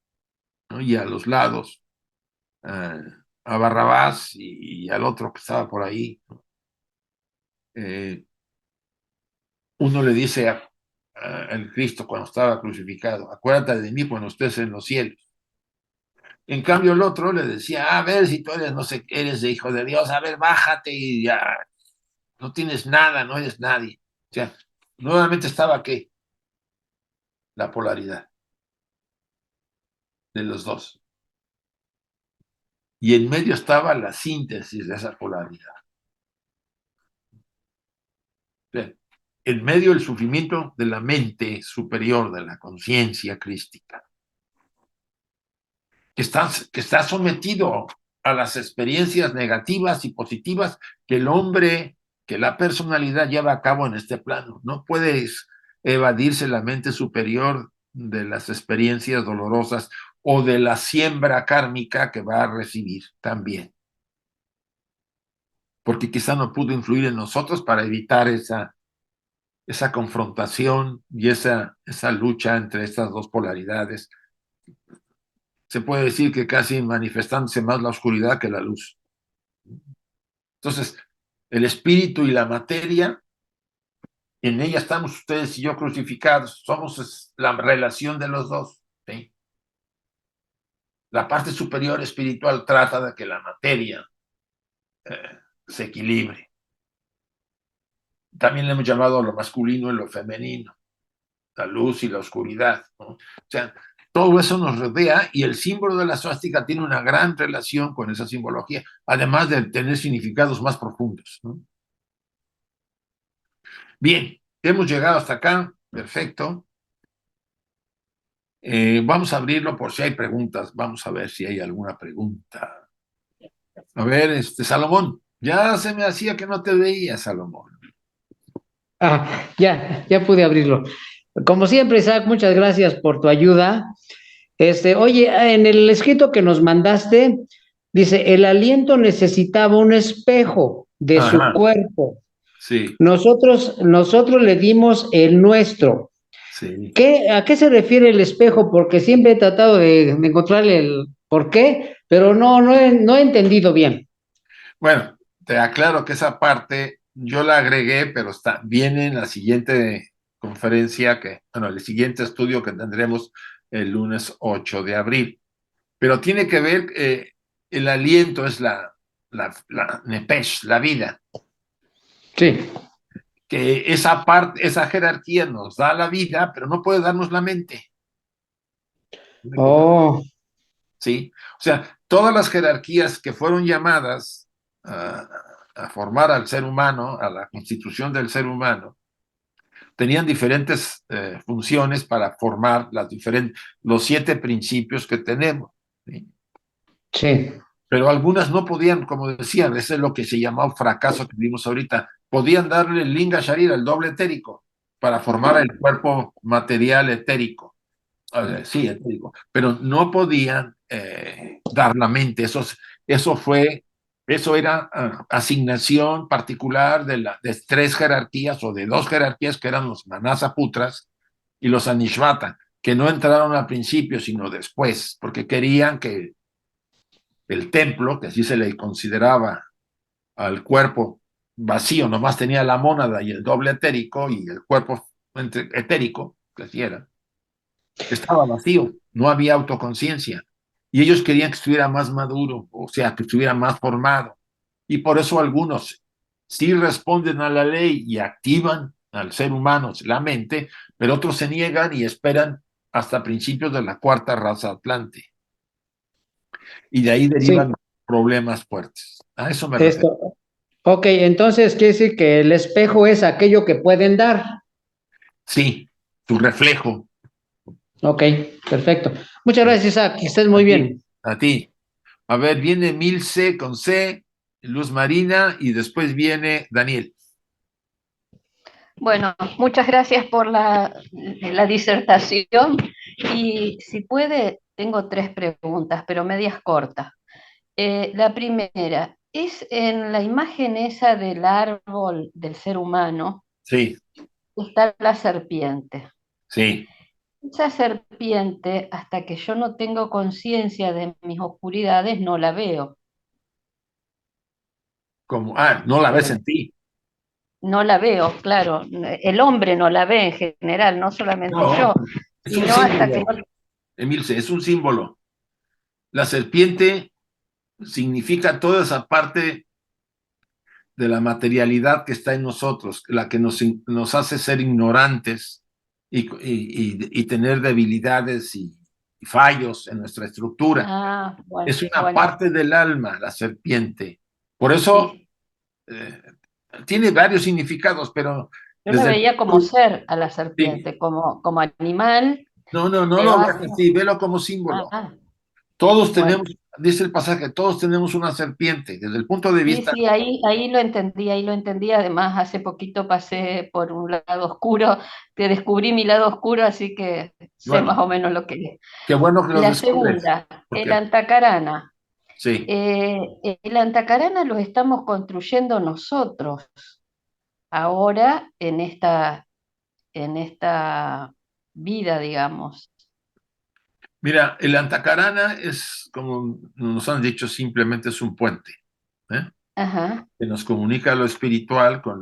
¿no? Y a los lados a Barrabás y al otro que estaba por ahí. Eh, uno le dice al Cristo cuando estaba crucificado, acuérdate de mí cuando estés en los cielos. En cambio el otro le decía, a ver si tú eres, no sé, eres de hijo de Dios, a ver, bájate y ya, no tienes nada, no eres nadie. O sea, nuevamente estaba ¿qué? La polaridad de los dos. Y en medio estaba la síntesis de esa polaridad. En medio del sufrimiento de la mente superior, de la conciencia crística, que está sometido a las experiencias negativas y positivas que el hombre, que la personalidad lleva a cabo en este plano. No puedes evadirse la mente superior de las experiencias dolorosas o de la siembra kármica que va a recibir también. Porque quizá no pudo influir en nosotros para evitar esa confrontación y esa lucha entre estas dos polaridades. Se puede decir que casi manifestándose más la oscuridad que la luz. Entonces, el espíritu y la materia, en ella estamos ustedes y yo crucificados, somos la relación de los dos. ¿Sí? La parte superior espiritual trata de que la materia se equilibre. También le hemos llamado lo masculino y lo femenino, la luz y la oscuridad, ¿no? O sea, todo eso nos rodea y el símbolo de la suástica tiene una gran relación con esa simbología, además de tener significados más profundos, ¿no? Bien, hemos llegado hasta acá, perfecto. Vamos a abrirlo por si hay preguntas, vamos a ver si hay alguna pregunta. A ver, Salomón, ya se me hacía que no te veía, Salomón. Ya pude abrirlo. Como siempre, Isaac, muchas gracias por tu ayuda. Oye, en el escrito que nos mandaste, dice, el aliento necesitaba un espejo de su Ajá, cuerpo. sí, Nosotros le dimos el nuestro. sí. ¿A qué se refiere el espejo? Porque siempre he tratado de encontrar el por qué, pero no he entendido bien. Bueno, te aclaro que esa parte yo la agregué, pero viene en la siguiente conferencia bueno, el siguiente estudio que tendremos el lunes 8 de abril. Pero tiene que ver, el aliento es la nepesh, la vida, Sí. que esa parte, esa jerarquía nos da la vida, pero no puede darnos la mente. ¿Me comprende? Oh, ¿Sí? O sea, todas las jerarquías que fueron llamadas a, a formar al ser humano, a la constitución del ser humano, tenían diferentes funciones para formar los 7 principios que tenemos. ¿Sí? sí. Pero algunas no podían, como decían, ese es lo que se llamó fracaso que vimos ahorita, podían darle el linga sharira, el doble etérico, para formar el cuerpo material etérico. Sí, etérico, pero no podían dar la mente. Eso fue, eso era asignación particular de 3 jerarquías o de 2 jerarquías que eran los manasa putras y los anishvata, que no entraron al principio, sino después, porque querían que el templo, que así se le consideraba al cuerpo vacío, nomás tenía la mónada y el doble etérico y el cuerpo etérico, que así era, estaba vacío, no había autoconciencia. Y ellos querían que estuviera más maduro, o sea, que estuviera más formado. Y por eso algunos sí responden a la ley y activan al ser humano, la mente, pero otros se niegan y esperan hasta principios de la cuarta raza atlante. Y de ahí Sí, derivan problemas fuertes. A eso me refiero. esto. Ok, entonces quiere decir que el espejo es aquello que pueden dar. Sí, tu reflejo. Ok, perfecto. Muchas gracias, Isaac, que estés A muy ti, bien. a ti. A ver, viene Milce con C, Luz Marina y después viene Daniel. Bueno, muchas gracias por la disertación y si puede, tengo 3 preguntas, pero medias cortas. La primera, es en la imagen esa del árbol del ser humano, Sí, está la serpiente. sí. Esa serpiente, hasta que yo no tengo conciencia de mis oscuridades, no la veo. No la ves Eh, en ti. no la veo, claro. El hombre no la ve en general, no solamente No, yo, es un sino hasta que símbolo, no. Emilce, es un símbolo. La serpiente significa toda esa parte de la materialidad que está en nosotros, la que nos hace ser ignorantes y tener debilidades y fallos en nuestra estructura. Ah, bueno, Es una bueno, parte del alma, la serpiente. Por eso sí. eh, tiene varios significados, pero Yo la desde el veía como ser a la sí. serpiente, como animal No, no, no de lo veas bajo. así, velo como símbolo. Ah, Todos bueno. tenemos, dice el pasaje, todos tenemos una serpiente. Desde el punto de Sí, vista, sí, ahí lo entendí, ahí lo entendí. Además, hace poquito pasé por un lado oscuro, te descubrí mi lado oscuro, así que sé más bueno, o menos lo que es. qué bueno que los La descubres, segunda, el porque antacarana. sí, El antacarana lo estamos construyendo nosotros ahora en esta vida, digamos. mira, el antacarana es, como nos han dicho, simplemente es un puente, ¿eh? Ajá, Que nos comunica lo espiritual con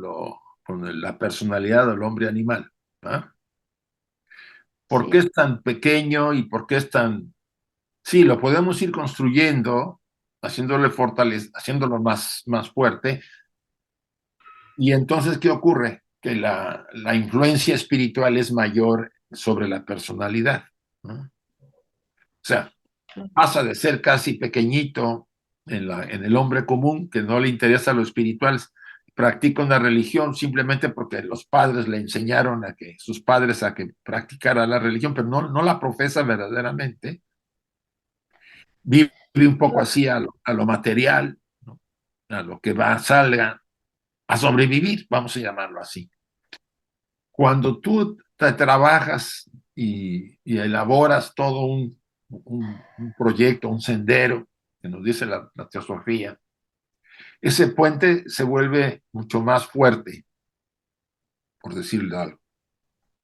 la personalidad del hombre animal. ¿Ah? ¿Por qué sí. es tan pequeño y por qué es tan... Sí, lo podemos ir construyendo, haciéndolo más fuerte. Y entonces, ¿qué ocurre? Que la influencia espiritual es mayor sobre la personalidad, ¿no? O sea, pasa de ser casi pequeñito en el hombre común, que no le interesa lo espiritual, practica una religión simplemente porque los padres le enseñaron sus padres a que practicara la religión, pero no la profesa verdaderamente, vive un poco así a lo material, ¿no? A lo que salga, a sobrevivir, vamos a llamarlo así. Cuando tú te trabajas y elaboras todo un proyecto, un sendero, que nos dice la teosofía, ese puente se vuelve mucho más fuerte, por decirlo algo.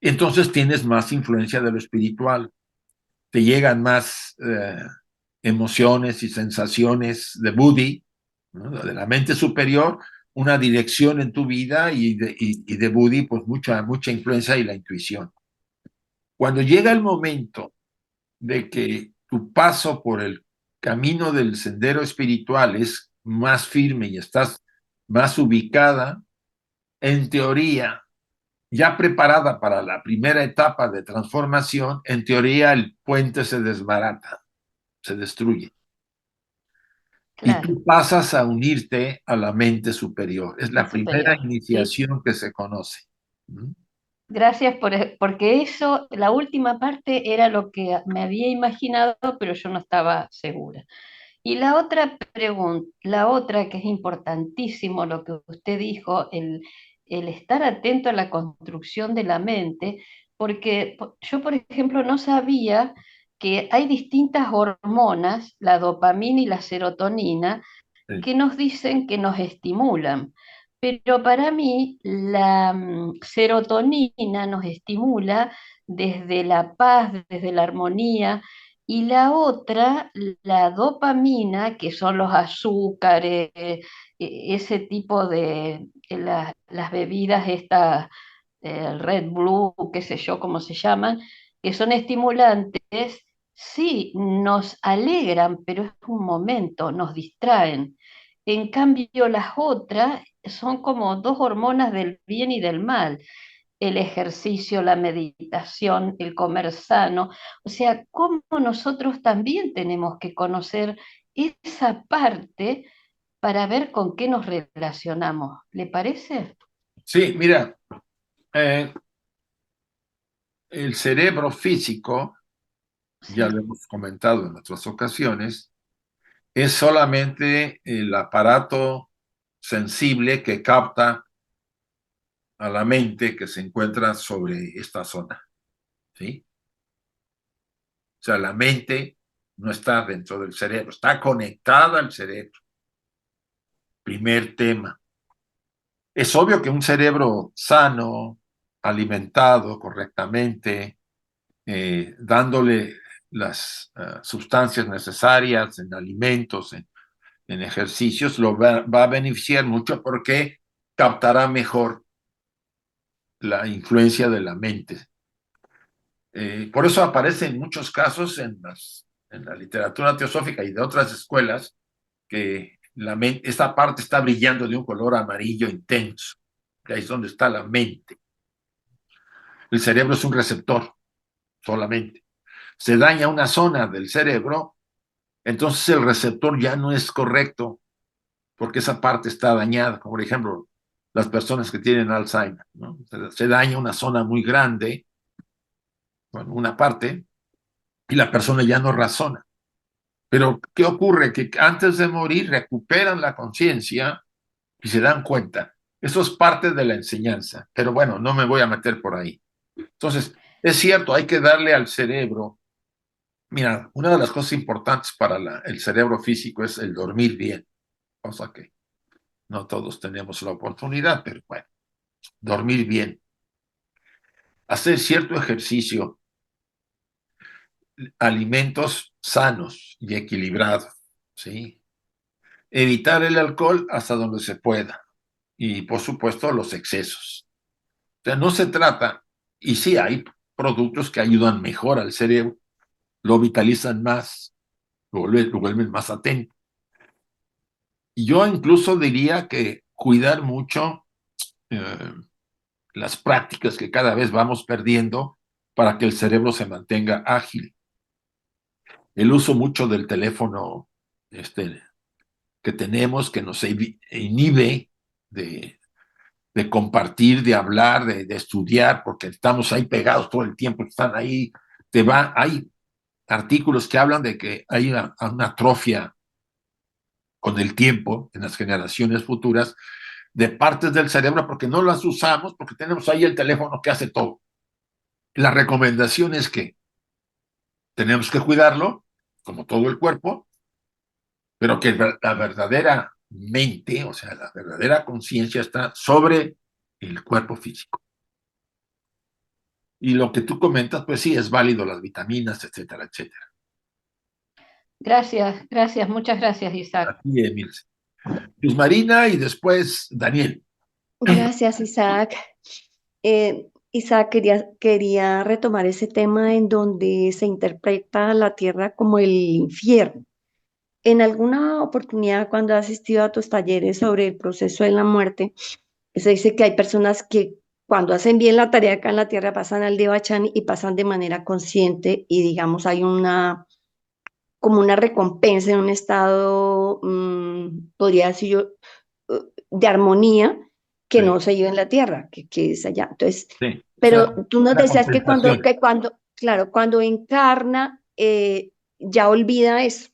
Entonces tienes más influencia de lo espiritual, te llegan más emociones y sensaciones de Buddhi, ¿no? De la mente superior, una dirección en tu vida y de Buddhi, pues mucha influencia y la intuición. Cuando llega el momento de que tu paso por el camino del sendero espiritual es más firme y estás más ubicada, en teoría, ya preparada para la primera etapa de transformación, en teoría el puente se desbarata, se destruye. Y Claro, tú pasas a unirte a la mente superior. Es la primera superior. Sí. iniciación que se conoce. ¿Mm? Gracias porque eso, la última parte era lo que me había imaginado, pero yo no estaba segura. Y la otra pregunta, la otra que es importantísimo, lo que usted dijo, el estar atento a la construcción de la mente, porque yo, por ejemplo, no sabía que hay distintas hormonas, la dopamina y la serotonina, Sí. que nos dicen que nos estimulan. Pero para mí la serotonina nos estimula desde la paz, desde la armonía, y la otra, la dopamina, que son los azúcares, ese tipo de las bebidas, estas, el Red Blue, qué sé yo, cómo se llaman, que son estimulantes, sí, nos alegran, pero es un momento, nos distraen. En cambio, las otras son como dos hormonas del bien y del mal. El ejercicio, la meditación, el comer sano. O sea, cómo nosotros también tenemos que conocer esa parte para ver con qué nos relacionamos. ¿Le parece? Sí, mira, eh, el cerebro físico, ya Sí, lo hemos comentado en otras ocasiones, es solamente el aparato sensible que capta a la mente que se encuentra sobre esta zona, ¿sí? O sea, la mente no está dentro del cerebro, está conectada al cerebro. Primer tema. Es obvio que un cerebro sano, alimentado correctamente, dándole las sustancias necesarias en alimentos, en ejercicios, va a beneficiar mucho porque captará mejor la influencia de la mente. Por eso aparece en muchos casos en la literatura teosófica y de otras escuelas que esta parte está brillando de un color amarillo intenso, que ahí es donde está la mente. El cerebro es un receptor solamente. Se daña una zona del cerebro, entonces el receptor ya no es correcto porque esa parte está dañada, como por ejemplo las personas que tienen Alzheimer, ¿no? Se daña una zona muy grande, bueno, una parte, y la persona ya no razona. Pero, ¿qué ocurre? Que antes de morir recuperan la conciencia y se dan cuenta. Eso es parte de la enseñanza, pero bueno, no me voy a meter por ahí. Entonces, es cierto, hay que darle al cerebro. Mira, una de las cosas importantes para el cerebro físico es el dormir bien, cosa que no todos tenemos la oportunidad, pero bueno, dormir bien, hacer cierto ejercicio, alimentos sanos y equilibrados, ¿sí? Evitar el alcohol hasta donde se pueda y, por supuesto, los excesos. O sea, no se trata, y sí hay productos que ayudan mejor al cerebro, lo vitalizan más, lo vuelven más atento. Y yo incluso diría que cuidar mucho eh, las prácticas que cada vez vamos perdiendo para que el cerebro se mantenga ágil. El uso mucho del teléfono que tenemos, que nos inhibe de compartir, de hablar, de estudiar, porque estamos ahí pegados todo el tiempo, están ahí, hay artículos que hablan de que hay una atrofia con el tiempo en las generaciones futuras de partes del cerebro porque no las usamos, porque tenemos ahí el teléfono que hace todo. La recomendación es que tenemos que cuidarlo, como todo el cuerpo, pero que la verdadera mente, o sea, la verdadera conciencia está sobre el cuerpo físico. Y lo que tú comentas, pues sí, es válido, las vitaminas, etcétera, etcétera. Gracias, muchas gracias, Isaac. Aquí, Emil. Luz Marina y después Daniel. Gracias, Isaac. Isaac, quería retomar ese tema en donde se interpreta la tierra como el infierno. En alguna oportunidad, cuando he asistido a tus talleres sobre el proceso de la muerte, se dice que hay personas que cuando hacen bien la tarea acá en la tierra pasan al Devachan y pasan de manera consciente y digamos hay como una recompensa en un estado, podría decir yo, de armonía que Sí, no se vive en la tierra, que es allá. Entonces, sí. O sea, pero tú nos una decías compensación. claro, cuando encarna, ya olvida eso.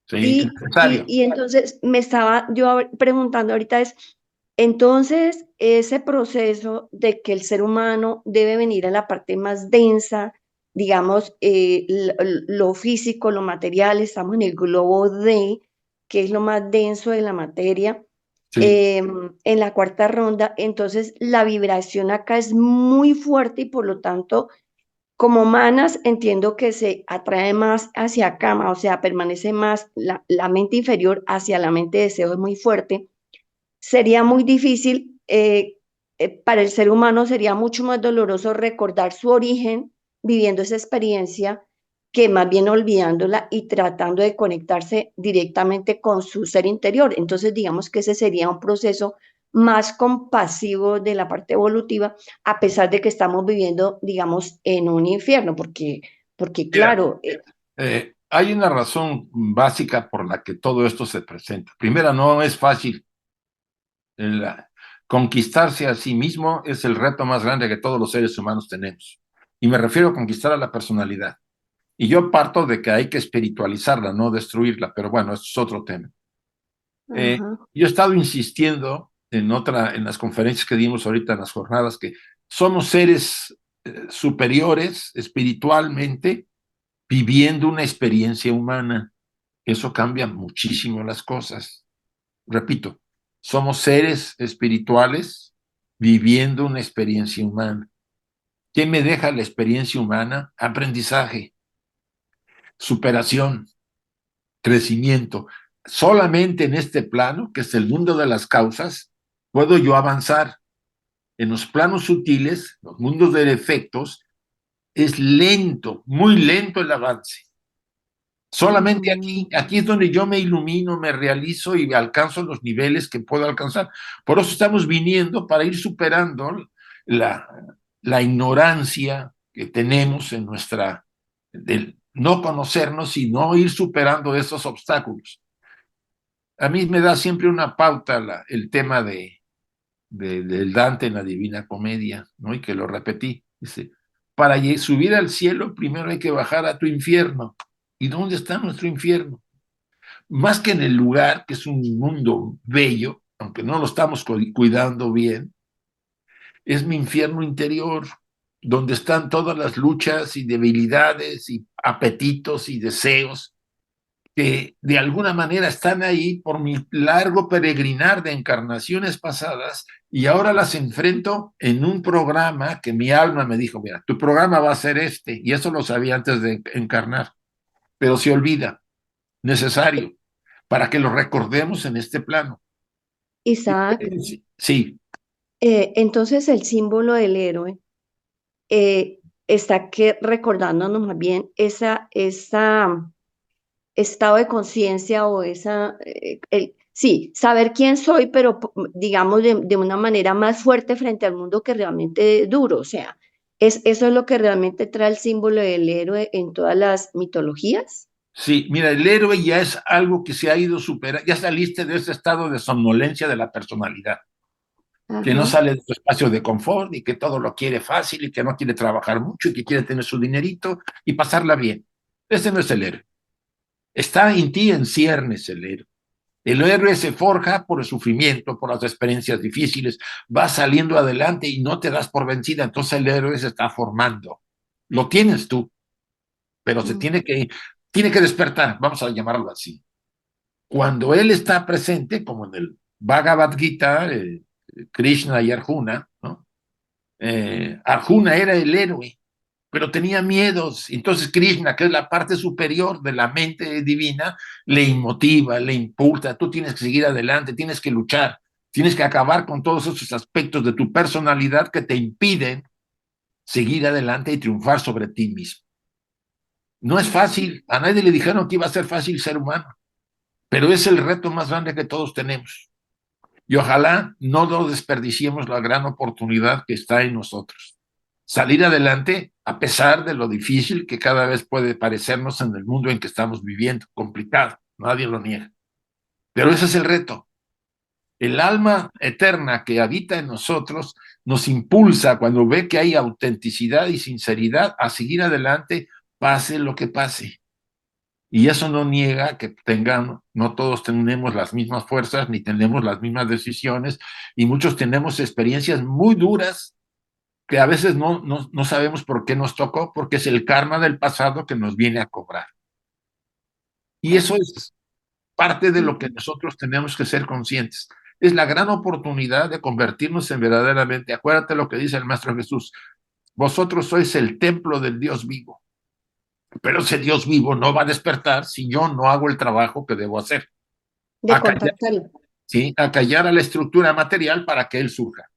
Sí, es necesario. Y entonces me estaba yo preguntando ahorita entonces ese proceso de que el ser humano debe venir a la parte más densa, digamos, lo físico, lo material, estamos en el globo D, que es lo más denso de la materia, Sí, en la cuarta ronda, entonces la vibración acá es muy fuerte y por lo tanto como manas, entiendo que se atrae más hacia acá, o sea, permanece más la mente inferior hacia la mente de deseo, es muy fuerte. Sería muy difícil, para el ser humano sería mucho más doloroso recordar su origen viviendo esa experiencia que más bien olvidándola y tratando de conectarse directamente con su ser interior. Entonces, digamos que ese sería un proceso más compasivo de la parte evolutiva, a pesar de que estamos viviendo, digamos, en un infierno, porque mira, claro, hay una razón básica por la que todo esto se presenta. Primera, no es fácil. El, conquistarse a sí mismo es el reto más grande que todos los seres humanos tenemos. Y me refiero a conquistar a la personalidad. Y yo parto de que hay que espiritualizarla, no destruirla, pero bueno, eso es otro tema. ajá, Yo he estado insistiendo en las conferencias que dimos ahorita en las jornadas, que somos seres superiores espiritualmente viviendo una experiencia humana. Eso cambia muchísimo las cosas. Repito, somos seres espirituales viviendo una experiencia humana. ¿Qué me deja la experiencia humana? Aprendizaje, superación, crecimiento. Solamente en este plano, que es el mundo de las causas, puedo yo avanzar. En los planos sutiles, los mundos de efectos, es lento, muy lento el avance. Solamente ujú. aquí es donde yo me ilumino, me realizo y alcanzo los niveles que puedo alcanzar. Por eso estamos viniendo para ir superando la, la ignorancia que tenemos en del no conocernos, sino ir superando esos obstáculos. A mí me da siempre una pauta el tema del Dante en la Divina Comedia, ¿no? Y que lo repetí. Dice, para subir al cielo, primero hay que bajar a tu infierno. ¿Y dónde está nuestro infierno? Más que en el lugar, que es un mundo bello, aunque no lo estamos cuidando bien, es mi infierno interior, donde están todas las luchas y debilidades y apetitos y deseos que de alguna manera están ahí por mi largo peregrinar de encarnaciones pasadas y ahora las enfrento en un programa que mi alma me dijo, mira, tu programa va a ser este, y eso lo sabía antes de encarnar, pero se olvida, necesario, para que lo recordemos en este plano. Isaac, Sí, entonces el símbolo del héroe, está que recordándonos más bien esa estado de conciencia o sí, saber quién soy, pero digamos de una manera más fuerte frente al mundo que realmente duro. O sea, eso es lo que realmente trae el símbolo del héroe en todas las mitologías. sí, mira, el héroe ya es algo que se ha ido superando, ya saliste de ese estado de somnolencia de la personalidad. que no Ajá. sale de su espacio de confort y que todo lo quiere fácil y que no quiere trabajar mucho y que quiere tener su dinerito y pasarla bien. Ese no es el héroe. Está en ti en ciernes el héroe. El héroe se forja por el sufrimiento, por las experiencias difíciles, va saliendo adelante y no te das por vencida, entonces el héroe se está formando. Lo tienes tú, pero se Mm. tiene que despertar, vamos a llamarlo así. Cuando él está presente, como en el Bhagavad Gita, Krishna y Arjuna, ¿no? Arjuna era el héroe, pero tenía miedos. Entonces Krishna, que es la parte superior de la mente divina, le motiva, le impulsa. Tú tienes que seguir adelante, tienes que luchar, tienes que acabar con todos esos aspectos de tu personalidad que te impiden seguir adelante y triunfar sobre ti mismo. No es fácil, a nadie le dijeron que iba a ser fácil ser humano, pero es el reto más grande que todos tenemos. Y ojalá no lo desperdiciemos la gran oportunidad que está en nosotros. Salir adelante a pesar de lo difícil que cada vez puede parecernos en el mundo en que estamos viviendo, complicado, nadie lo niega. Pero ese es el reto. El alma eterna que habita en nosotros nos impulsa cuando ve que hay autenticidad y sinceridad a seguir adelante, pase lo que pase. Y eso no niega que no todos tenemos las mismas fuerzas, ni tenemos las mismas decisiones, y muchos tenemos experiencias muy duras que a veces no sabemos por qué nos tocó, porque es el karma del pasado que nos viene a cobrar. Y eso es parte de lo que nosotros tenemos que ser conscientes. Es la gran oportunidad de convertirnos en verdaderamente, acuérdate lo que dice el Maestro Jesús, vosotros sois el templo del Dios vivo. Pero ese Dios vivo no va a despertar si yo no hago el trabajo que debo hacer. De contactarlo. ¿Sí? Acallar a la estructura material para que él surja.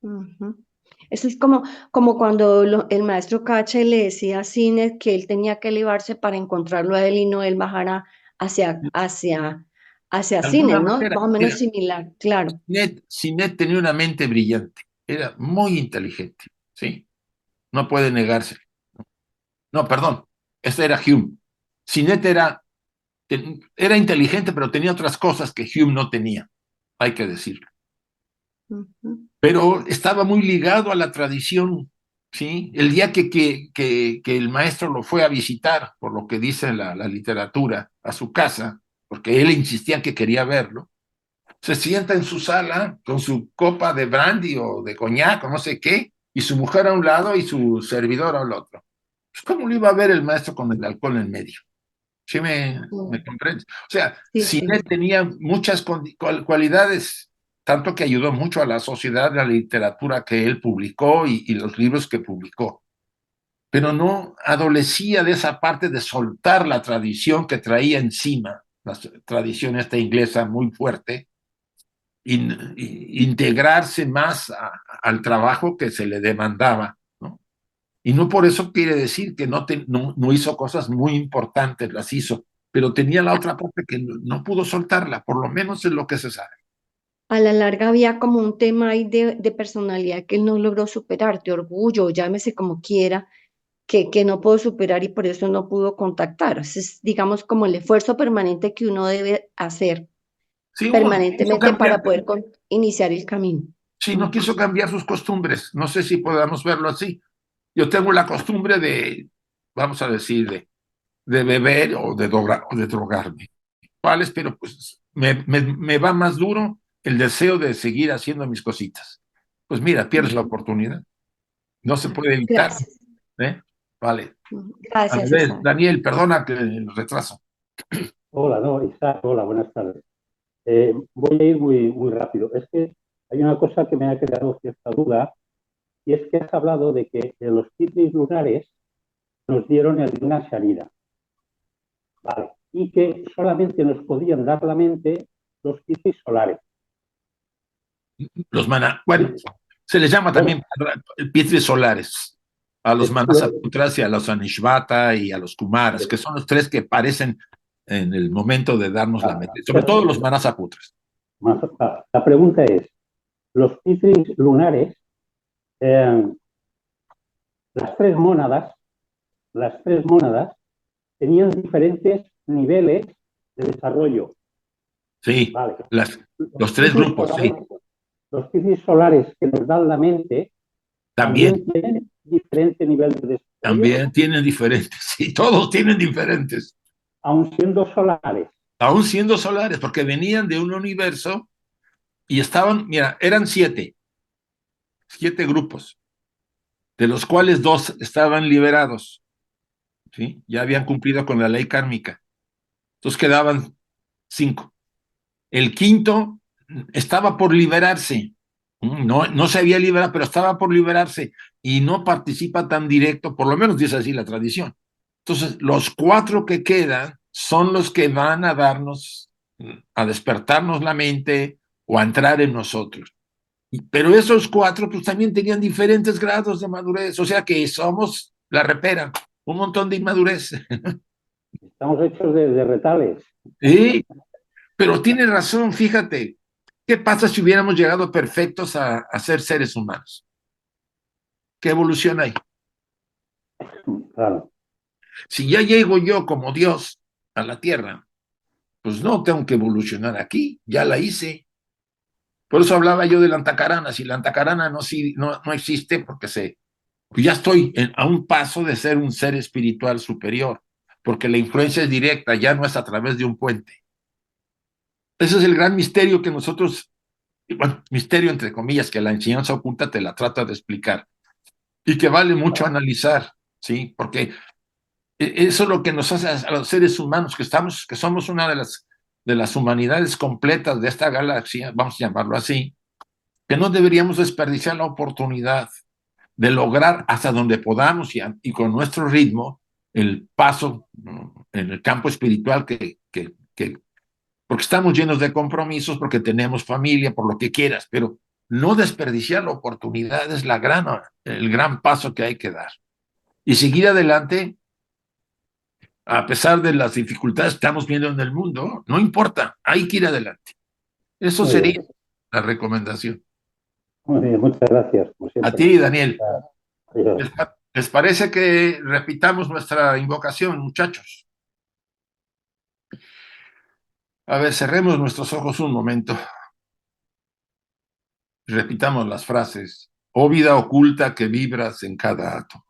Ujú. Eso es como cuando el maestro Cache le decía a Sinet que él tenía que elevarse para encontrarlo a él y no él bajara hacia De Sinet, alguna ¿no? manera, Más o mira, menos similar, claro. Sinet tenía una mente brillante, era muy inteligente, ¿sí? No puede negarse. No, perdón, este era Hume. Sinet era inteligente, pero tenía otras cosas que Hume no tenía, hay que decirlo. Ujú. Pero estaba muy ligado a la tradición, ¿sí? El día que el maestro lo fue a visitar, por lo que dice la literatura, a su casa, porque él insistía que quería verlo, se sienta en su sala con su copa de brandy o de coñac o no sé qué, y su mujer a un lado y su servidor al otro. Pues, ¿cómo lo iba a ver el maestro con el alcohol en medio? ¿Sí me comprendes? O sea, Sí, sí. Sinet tenía muchas cualidades, tanto que ayudó mucho a la sociedad, a la literatura que él publicó y los libros que publicó, pero no adolecía de esa parte de soltar la tradición que traía encima, la tradición esta inglesa muy fuerte, integrarse más al trabajo que se le demandaba, ¿no? Y no por eso quiere decir que no hizo cosas muy importantes, las hizo, pero tenía la otra parte que no pudo soltarla, por lo menos es lo que se sabe. A la larga había como un tema ahí de personalidad que él no logró superar, de orgullo, llámese como quiera, que no pudo superar y por eso no pudo contactar. Es, digamos, como el esfuerzo permanente que uno debe hacer Sí, uno quiso permanentemente cambiar, para poder iniciar el camino. sí, no Ujú. quiso cambiar sus costumbres, no sé si podamos verlo así. Yo tengo la costumbre vamos a decir, de beber o de drogarme. ¿Cuáles? Pero pues me va más duro el deseo de seguir haciendo mis cositas. Pues mira, pierdes la oportunidad. No se puede evitar, Gracias. ¿eh? Vale. A Gracias, ver, Isaac. Daniel, perdona que el retraso. Hola, no, Isaac, hola, buenas tardes. Voy a ir muy, muy rápido. Es que hay una cosa que me ha creado cierta duda y es que has hablado de que los ciclos lunares nos dieron el Luna Sharira, ¿vale? Y que solamente nos podían dar la mente los ciclos solares. Bueno, se les llama Bueno, también piedras solares a los lo, Manasaputras y a los Anishvata y a los Kumaras, que son los tres que aparecen en el momento de darnos la mente, sobre todo los Manasaputras. la pregunta es, los ciclos lunares, eh, las tres mónadas tenían diferentes niveles de desarrollo. Sí, Vale. los Los tres ciclos grupos, sí. solares, los crisis solares que nos dan la mente También, tienen diferente nivel de desarrollo, también tienen diferentes, sí, todos tienen diferentes, aun siendo solares. aún siendo solares, porque venían de un universo y estaban, mira, eran siete grupos, de los cuales dos estaban liberados, ¿sí? Ya habían cumplido con la ley kármica. Entonces quedaban 5. El quinto estaba por liberarse, no se había liberado, pero estaba por liberarse y no participa tan directo, por lo menos dice así la tradición. Entonces, los 4 que quedan son los que van a darnos, a despertarnos la mente o a entrar en nosotros. Pero esos 4 pues también tenían diferentes grados de madurez, o sea que somos la repera, un montón de inmadurez. Estamos hechos de retales. Sí, pero tiene razón, fíjate, ¿qué pasa si hubiéramos llegado perfectos a ser seres humanos? ¿Qué evolución hay? Claro. Si ya llego yo como Dios a la Tierra, pues no tengo que evolucionar aquí, ya la hice. Por eso hablaba yo de la antacarana. Si la antacarana no existe, porque pues ya estoy a un paso de ser un ser espiritual superior, porque la influencia es directa, ya no es a través de un puente. Ese es el gran misterio que nosotros, bueno, misterio entre comillas, que la enseñanza oculta te la trata de explicar y que vale mucho analizar, ¿sí? Porque eso es lo que nos hace a los seres humanos, que somos una de las humanidades completas de esta galaxia, vamos a llamarlo así, que no deberíamos desperdiciar la oportunidad de lograr hasta donde podamos y con nuestro ritmo el paso en el campo espiritual porque estamos llenos de compromisos, porque tenemos familia, por lo que quieras, pero no desperdiciar la oportunidad es el gran paso que hay que dar. Y seguir adelante, a pesar de las dificultades que estamos viendo en el mundo, no importa, hay que ir adelante. Eso Muy sería bien. la recomendación. Muy bien, muchas gracias, como A siempre. ti, Daniel. Adiós. ¿Les parece que repitamos nuestra invocación, muchachos? A ver, cerremos nuestros ojos un momento. Repitamos las frases. Oh vida oculta que vibras en cada átomo.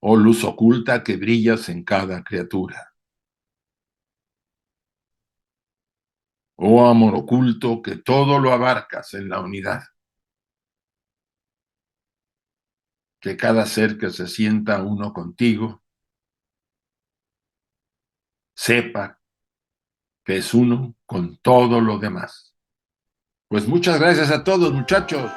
Oh luz oculta que brillas en cada criatura. Oh amor oculto que todo lo abarcas en la unidad. Que cada ser que se sienta uno contigo sepa que es uno con todo lo demás. Pues muchas gracias a todos, muchachos.